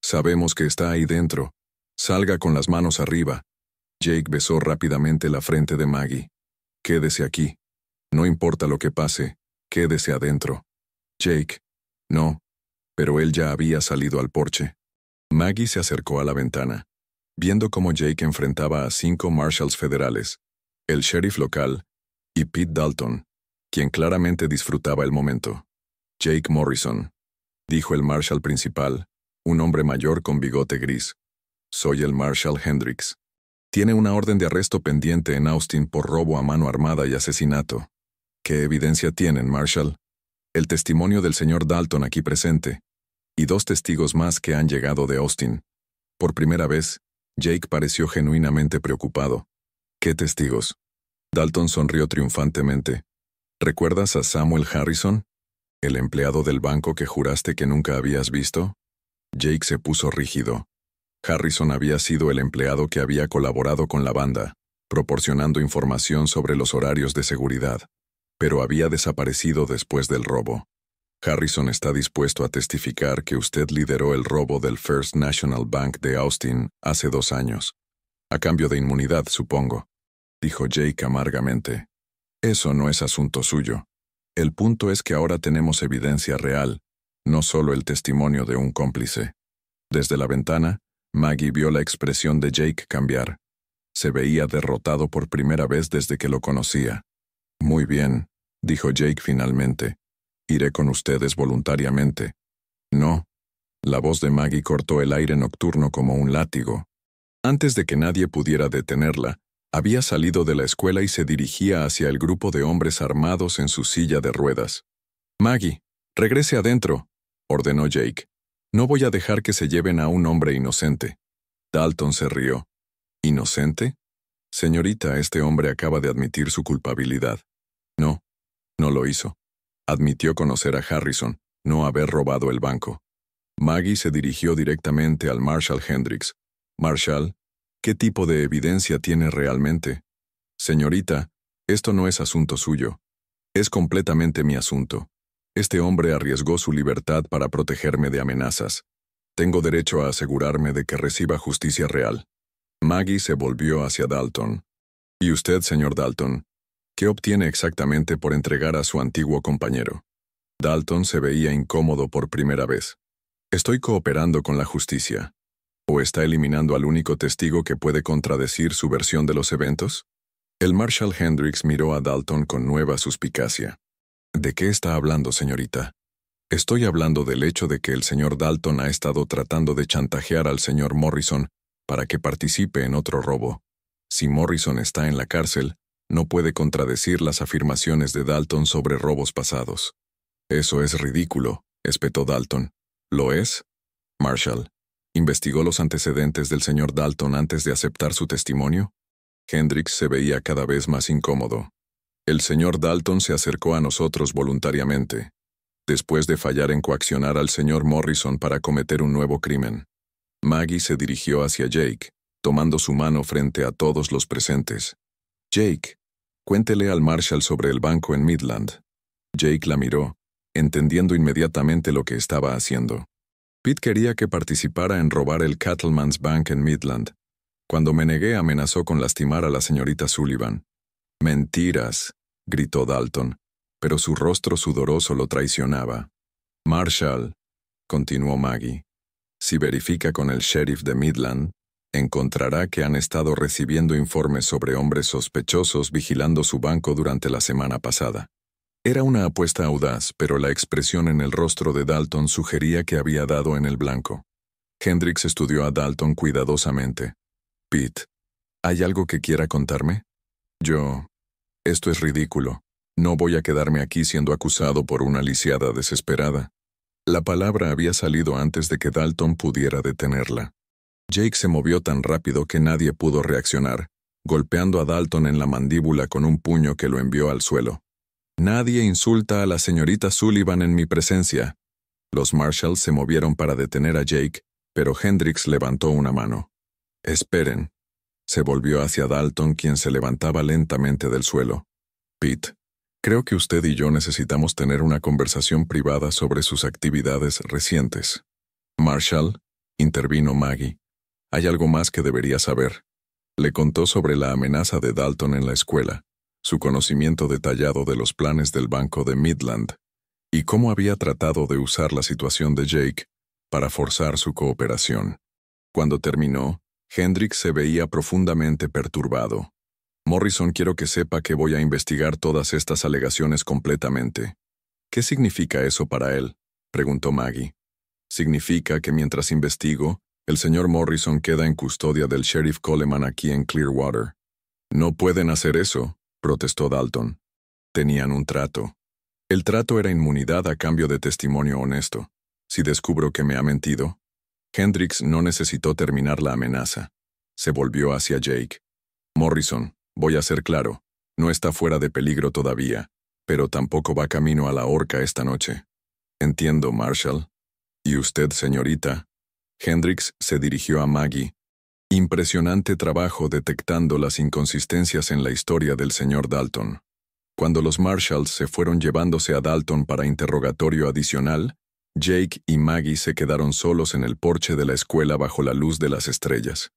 Sabemos que está ahí dentro. Salga con las manos arriba. Jake besó rápidamente la frente de Maggie. Quédese aquí. No importa lo que pase, quédese adentro. Jake. No. Pero él ya había salido al porche. Maggie se acercó a la ventana, viendo cómo Jake enfrentaba a 5 marshals federales, el sheriff local y Pete Dalton, quien claramente disfrutaba el momento. Jake Morrison, dijo el marshal principal, un hombre mayor con bigote gris. Soy el Marshal Hendricks. Tiene una orden de arresto pendiente en Austin por robo a mano armada y asesinato. ¿Qué evidencia tienen, Marshal? El testimonio del señor Dalton aquí presente, y 2 testigos más que han llegado de Austin. Por primera vez, Jake pareció genuinamente preocupado. ¿Qué testigos? Dalton sonrió triunfantemente. ¿Recuerdas a Samuel Harrison? ¿El empleado del banco que juraste que nunca habías visto? Jake se puso rígido. Harrison había sido el empleado que había colaborado con la banda, proporcionando información sobre los horarios de seguridad, pero había desaparecido después del robo. Harrison está dispuesto a testificar que usted lideró el robo del First National Bank de Austin hace 2 años. A cambio de inmunidad, supongo. dijo Jake amargamente. Eso no es asunto suyo. El punto es que ahora tenemos evidencia real, no solo el testimonio de un cómplice. Desde la ventana, Maggie vio la expresión de Jake cambiar. Se veía derrotado por primera vez desde que lo conocía. Muy bien, dijo Jake finalmente. Iré con ustedes voluntariamente. No. La voz de Maggie cortó el aire nocturno como un látigo. Antes de que nadie pudiera detenerla, había salido de la escuela y se dirigía hacia el grupo de hombres armados en su silla de ruedas. «Maggie, regrese adentro», ordenó Jake. «No voy a dejar que se lleven a un hombre inocente». Dalton se rió. «¿Inocente? Señorita, este hombre acaba de admitir su culpabilidad». «No, no lo hizo. Admitió conocer a Harrison, no haber robado el banco». Maggie se dirigió directamente al Marshall Hendricks. «Marshall, ¿qué tipo de evidencia tiene realmente?» «Señorita, esto no es asunto suyo. Es completamente mi asunto. Este hombre arriesgó su libertad para protegerme de amenazas. Tengo derecho a asegurarme de que reciba justicia real». Maggie se volvió hacia Dalton. «¿Y usted, señor Dalton? ¿Qué obtiene exactamente por entregar a su antiguo compañero?» Dalton se veía incómodo por primera vez. «Estoy cooperando con la justicia. ¿O está eliminando al único testigo que puede contradecir su versión de los eventos?» El Marshall Hendricks miró a Dalton con nueva suspicacia. «¿De qué está hablando, señorita?» «Estoy hablando del hecho de que el señor Dalton ha estado tratando de chantajear al señor Morrison para que participe en otro robo. Si Morrison está en la cárcel, no puede contradecir las afirmaciones de Dalton sobre robos pasados». «Eso es ridículo», espetó Dalton. «¿Lo es?» «Marshall, ¿investigó los antecedentes del señor Dalton antes de aceptar su testimonio?» Hendricks se veía cada vez más incómodo. «El señor Dalton se acercó a nosotros voluntariamente, después de fallar en coaccionar al señor Morrison para cometer un nuevo crimen». Maggie se dirigió hacia Jake, tomando su mano frente a todos los presentes. «Jake, cuéntele al Marshall sobre el banco en Midland». Jake la miró, entendiendo inmediatamente lo que estaba haciendo. «Pete quería que participara en robar el Cattleman's Bank en Midland. Cuando me negué, amenazó con lastimar a la señorita Sullivan». «Mentiras», gritó Dalton, pero su rostro sudoroso lo traicionaba. «Marshall», continuó Maggie, «si verifica con el sheriff de Midland, encontrará que han estado recibiendo informes sobre hombres sospechosos vigilando su banco durante la semana pasada». Era una apuesta audaz, pero la expresión en el rostro de Dalton sugería que había dado en el blanco. Hendricks estudió a Dalton cuidadosamente. «Pete, ¿hay algo que quiera contarme?» Esto es ridículo. No voy a quedarme aquí siendo acusado por una lisiada desesperada». La palabra había salido antes de que Dalton pudiera detenerla. Jake se movió tan rápido que nadie pudo reaccionar, golpeando a Dalton en la mandíbula con un puño que lo envió al suelo. «Nadie insulta a la señorita Sullivan en mi presencia». Los Marshalls se movieron para detener a Jake, pero Hendricks levantó una mano. «Esperen». Se volvió hacia Dalton, quien se levantaba lentamente del suelo. «Pete, creo que usted y yo necesitamos tener una conversación privada sobre sus actividades recientes». «Marshall», intervino Maggie, «hay algo más que debería saber». Le contó sobre la amenaza de Dalton en la escuela, su conocimiento detallado de los planes del banco de Midland, y cómo había tratado de usar la situación de Jake para forzar su cooperación. Cuando terminó, Hendricks se veía profundamente perturbado. «Morrison, quiero que sepa que voy a investigar todas estas alegaciones completamente». «¿Qué significa eso para él?», preguntó Maggie. «Significa que mientras investigo, el señor Morrison queda en custodia del sheriff Coleman aquí en Clearwater». «No pueden hacer eso», protestó Dalton. «Tenían un trato. El trato era inmunidad a cambio de testimonio honesto. Si descubro que me ha mentido». Hendricks no necesitó terminar la amenaza. Se volvió hacia Jake. «Morrison, voy a ser claro, no está fuera de peligro todavía, pero tampoco va camino a la horca esta noche». «Entiendo, Marshall». «¿Y usted, señorita?» Hendricks se dirigió a Maggie. Impresionante trabajo detectando las inconsistencias en la historia del señor Dalton. Cuando los Marshalls se fueron llevándose a Dalton para interrogatorio adicional, Jake y Maggie se quedaron solos en el porche de la escuela bajo la luz de las estrellas.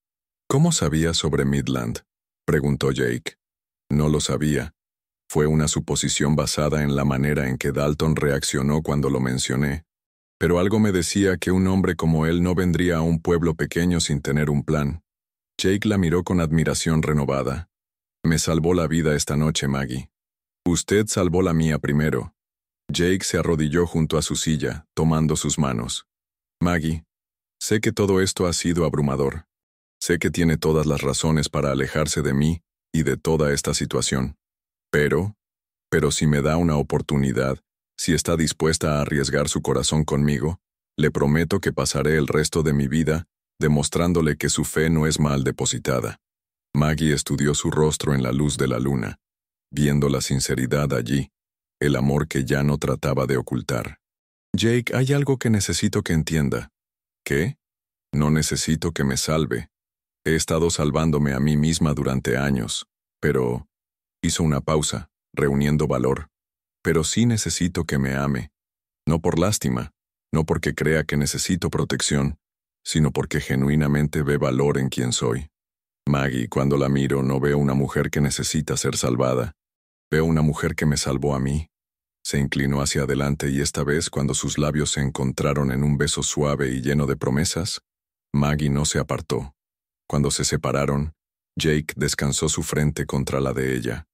«¿Cómo sabía sobre Midland?», preguntó Jake. No lo sabía. Fue una suposición basada en la manera en que Dalton reaccionó cuando lo mencioné. Pero algo me decía que un hombre como él no vendría a un pueblo pequeño sin tener un plan. Jake la miró con admiración renovada. Me salvó la vida esta noche, Maggie. Usted salvó la mía primero. Jake se arrodilló junto a su silla, tomando sus manos. Maggie, sé que todo esto ha sido abrumador. Sé que tiene todas las razones para alejarse de mí y de toda esta situación. Pero si me da una oportunidad, si está dispuesta a arriesgar su corazón conmigo, le prometo que pasaré el resto de mi vida demostrándole que su fe no es mal depositada. Maggie estudió su rostro en la luz de la luna, viendo la sinceridad allí, el amor que ya no trataba de ocultar. Jake, hay algo que necesito que entienda. ¿Qué? No necesito que me salve. He estado salvándome a mí misma durante años, pero... Hizo una pausa, reuniendo valor. Pero sí necesito que me ame. No por lástima, no porque crea que necesito protección, sino porque genuinamente ve valor en quien soy. Maggie, cuando la miro, no veo una mujer que necesita ser salvada. Veo una mujer que me salvó a mí. Se inclinó hacia adelante y esta vez, cuando sus labios se encontraron en un beso suave y lleno de promesas, Maggie no se apartó. Cuando se separaron, Jake descansó su frente contra la de ella.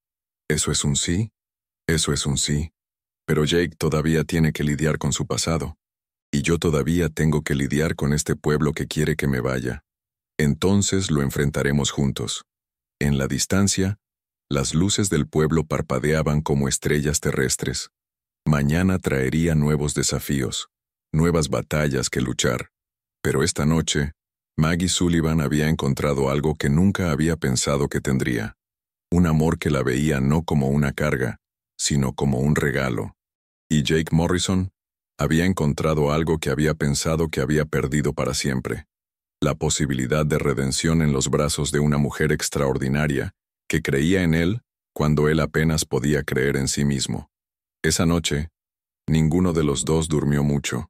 ¿Eso es un sí? Eso es un sí. Pero Jake todavía tiene que lidiar con su pasado. Y yo todavía tengo que lidiar con este pueblo que quiere que me vaya. Entonces lo enfrentaremos juntos. En la distancia, las luces del pueblo parpadeaban como estrellas terrestres. Mañana traería nuevos desafíos, nuevas batallas que luchar. Pero esta noche, Maggie Sullivan había encontrado algo que nunca había pensado que tendría. Un amor que la veía no como una carga, sino como un regalo. Y Jake Morrison había encontrado algo que había pensado que había perdido para siempre. La posibilidad de redención en los brazos de una mujer extraordinaria que creía en él cuando él apenas podía creer en sí mismo. Esa noche, ninguno de los dos durmió mucho.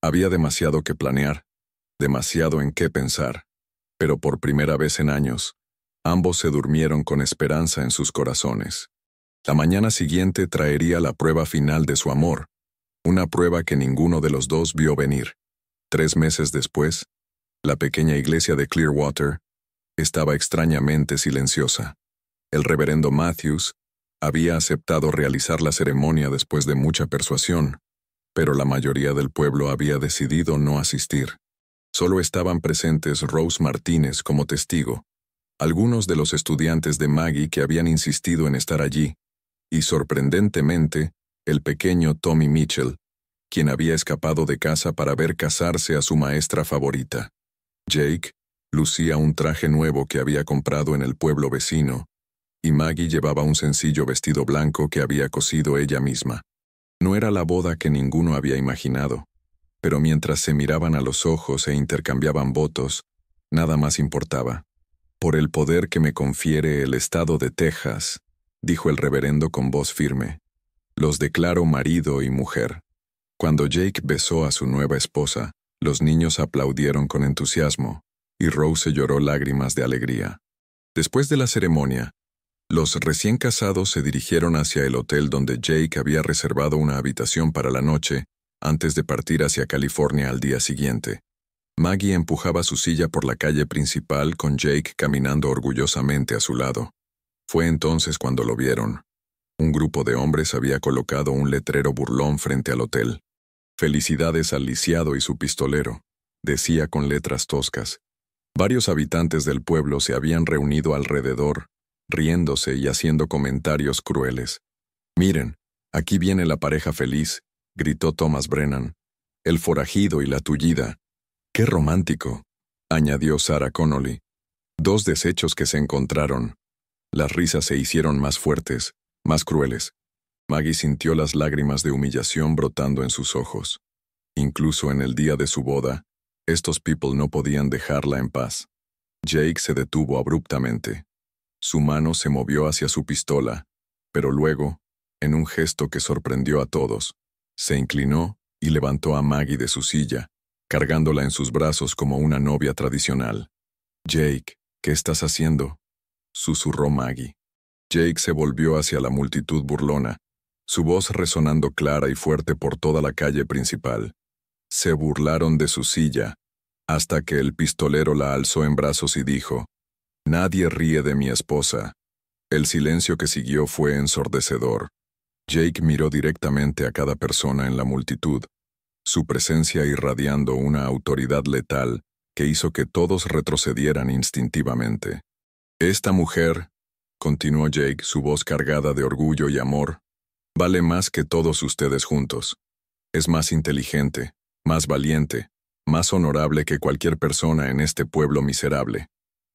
Había demasiado que planear, demasiado en qué pensar, pero por primera vez en años, ambos se durmieron con esperanza en sus corazones. La mañana siguiente traería la prueba final de su amor, una prueba que ninguno de los dos vio venir. 3 meses después, la pequeña iglesia de Clearwater estaba extrañamente silenciosa. El reverendo Matthews había aceptado realizar la ceremonia después de mucha persuasión, pero la mayoría del pueblo había decidido no asistir. Solo estaban presentes Rose Martínez como testigo, algunos de los estudiantes de Maggie que habían insistido en estar allí, y sorprendentemente, el pequeño Tommy Mitchell, quien había escapado de casa para ver casarse a su maestra favorita. Jake lucía un traje nuevo que había comprado en el pueblo vecino, y Maggie llevaba un sencillo vestido blanco que había cosido ella misma. No era la boda que ninguno había imaginado, pero mientras se miraban a los ojos e intercambiaban votos, nada más importaba. Por el poder que me confiere el estado de Texas, dijo el reverendo con voz firme, los declaro marido y mujer. Cuando Jake besó a su nueva esposa, los niños aplaudieron con entusiasmo, y Rose lloró lágrimas de alegría. Después de la ceremonia, los recién casados se dirigieron hacia el hotel donde Jake había reservado una habitación para la noche antes de partir hacia California al día siguiente. Maggie empujaba su silla por la calle principal con Jake caminando orgullosamente a su lado. Fue entonces cuando lo vieron. Un grupo de hombres había colocado un letrero burlón frente al hotel. «Felicidades al lisiado y su pistolero», decía con letras toscas. Varios habitantes del pueblo se habían reunido alrededor, riéndose y haciendo comentarios crueles. «Miren, aquí viene la pareja feliz», gritó Thomas Brennan. «El forajido y la tullida». «¡Qué romántico!», añadió Sarah Connolly. 2 desechos que se encontraron. Las risas se hicieron más fuertes, más crueles. Maggie sintió las lágrimas de humillación brotando en sus ojos. Incluso en el día de su boda, estos people no podían dejarla en paz. Jake se detuvo abruptamente. Su mano se movió hacia su pistola, pero luego, en un gesto que sorprendió a todos, se inclinó y levantó a Maggie de su silla, cargándola en sus brazos como una novia tradicional. «Jake, ¿qué estás haciendo?», susurró Maggie. Jake se volvió hacia la multitud burlona, su voz resonando clara y fuerte por toda la calle principal. Se burlaron de su silla, hasta que el pistolero la alzó en brazos y dijo: «Nadie ríe de mi esposa». El silencio que siguió fue ensordecedor. Jake miró directamente a cada persona en la multitud, su presencia irradiando una autoridad letal que hizo que todos retrocedieran instintivamente. «Esta mujer», continuó Jake, su voz cargada de orgullo y amor, «vale más que todos ustedes juntos. Es más inteligente, más valiente, más honorable que cualquier persona en este pueblo miserable».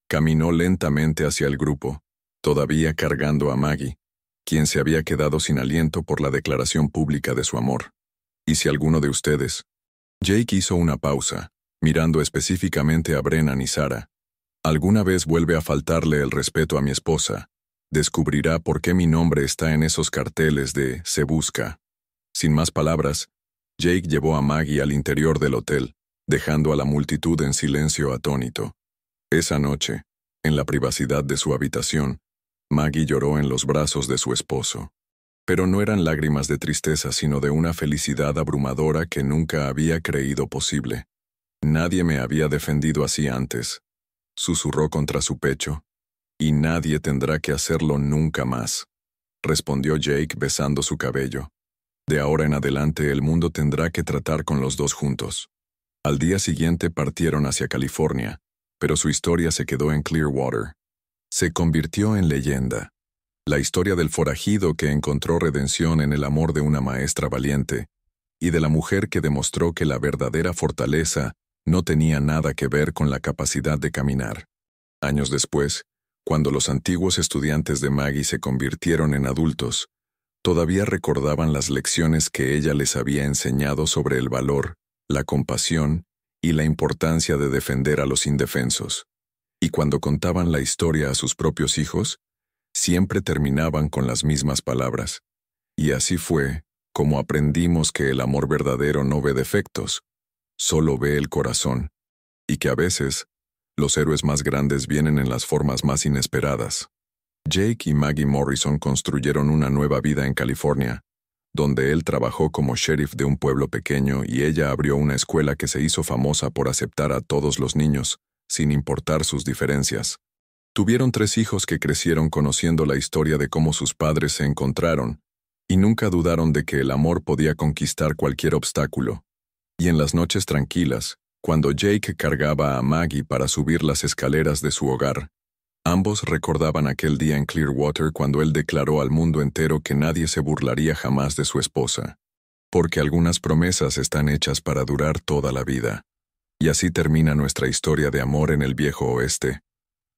Caminó lentamente hacia el grupo, todavía cargando a Maggie, quien se había quedado sin aliento por la declaración pública de su amor. «¿Y si alguno de ustedes?» Jake hizo una pausa, mirando específicamente a Brennan y Sarah. «Alguna vez vuelve a faltarle el respeto a mi esposa, descubrirá por qué mi nombre está en esos carteles de «Se busca». Sin más palabras, Jake llevó a Maggie al interior del hotel, dejando a la multitud en silencio atónito. Esa noche, en la privacidad de su habitación, Maggie lloró en los brazos de su esposo. Pero no eran lágrimas de tristeza, sino de una felicidad abrumadora que nunca había creído posible. «Nadie me había defendido así antes», susurró contra su pecho. «Y nadie tendrá que hacerlo nunca más», respondió Jake besando su cabello. «De ahora en adelante el mundo tendrá que tratar con los dos juntos». Al día siguiente partieron hacia California, pero su historia se quedó en Clearwater. Se convirtió en leyenda. La historia del forajido que encontró redención en el amor de una maestra valiente, y de la mujer que demostró que la verdadera fortaleza no tenía nada que ver con la capacidad de caminar. Años después, cuando los antiguos estudiantes de Maggie se convirtieron en adultos, todavía recordaban las lecciones que ella les había enseñado sobre el valor, la compasión y la importancia de defender a los indefensos. Y cuando contaban la historia a sus propios hijos, siempre terminaban con las mismas palabras. «Y así fue como aprendimos que el amor verdadero no ve defectos, solo ve el corazón, y que a veces los héroes más grandes vienen en las formas más inesperadas». Jake y Maggie Morrison construyeron una nueva vida en California, donde él trabajó como sheriff de un pueblo pequeño y ella abrió una escuela que se hizo famosa por aceptar a todos los niños, sin importar sus diferencias. Tuvieron 3 hijos que crecieron conociendo la historia de cómo sus padres se encontraron, y nunca dudaron de que el amor podía conquistar cualquier obstáculo. Y en las noches tranquilas, cuando Jake cargaba a Maggie para subir las escaleras de su hogar, ambos recordaban aquel día en Clearwater cuando él declaró al mundo entero que nadie se burlaría jamás de su esposa. Porque algunas promesas están hechas para durar toda la vida. Y así termina nuestra historia de amor en el viejo oeste.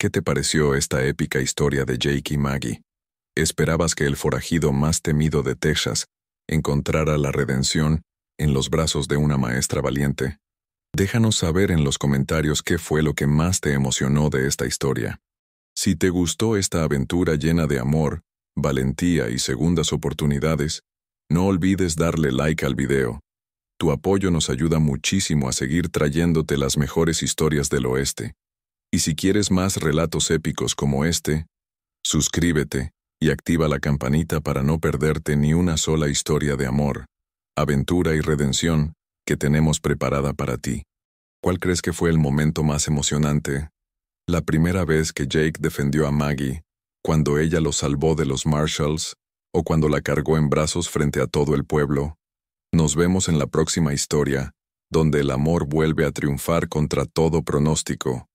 ¿Qué te pareció esta épica historia de Jake y Maggie? ¿Esperabas que el forajido más temido de Texas encontrara la redención en los brazos de una maestra valiente? Déjanos saber en los comentarios qué fue lo que más te emocionó de esta historia. Si te gustó esta aventura llena de amor, valentía y segundas oportunidades, no olvides darle like al video. Tu apoyo nos ayuda muchísimo a seguir trayéndote las mejores historias del oeste. Y si quieres más relatos épicos como este, suscríbete y activa la campanita para no perderte ni una sola historia de amor, aventura y redención que tenemos preparada para ti. ¿Cuál crees que fue el momento más emocionante? ¿La primera vez que Jake defendió a Maggie, cuando ella lo salvó de los Marshalls, o cuando la cargó en brazos frente a todo el pueblo? Nos vemos en la próxima historia, donde el amor vuelve a triunfar contra todo pronóstico.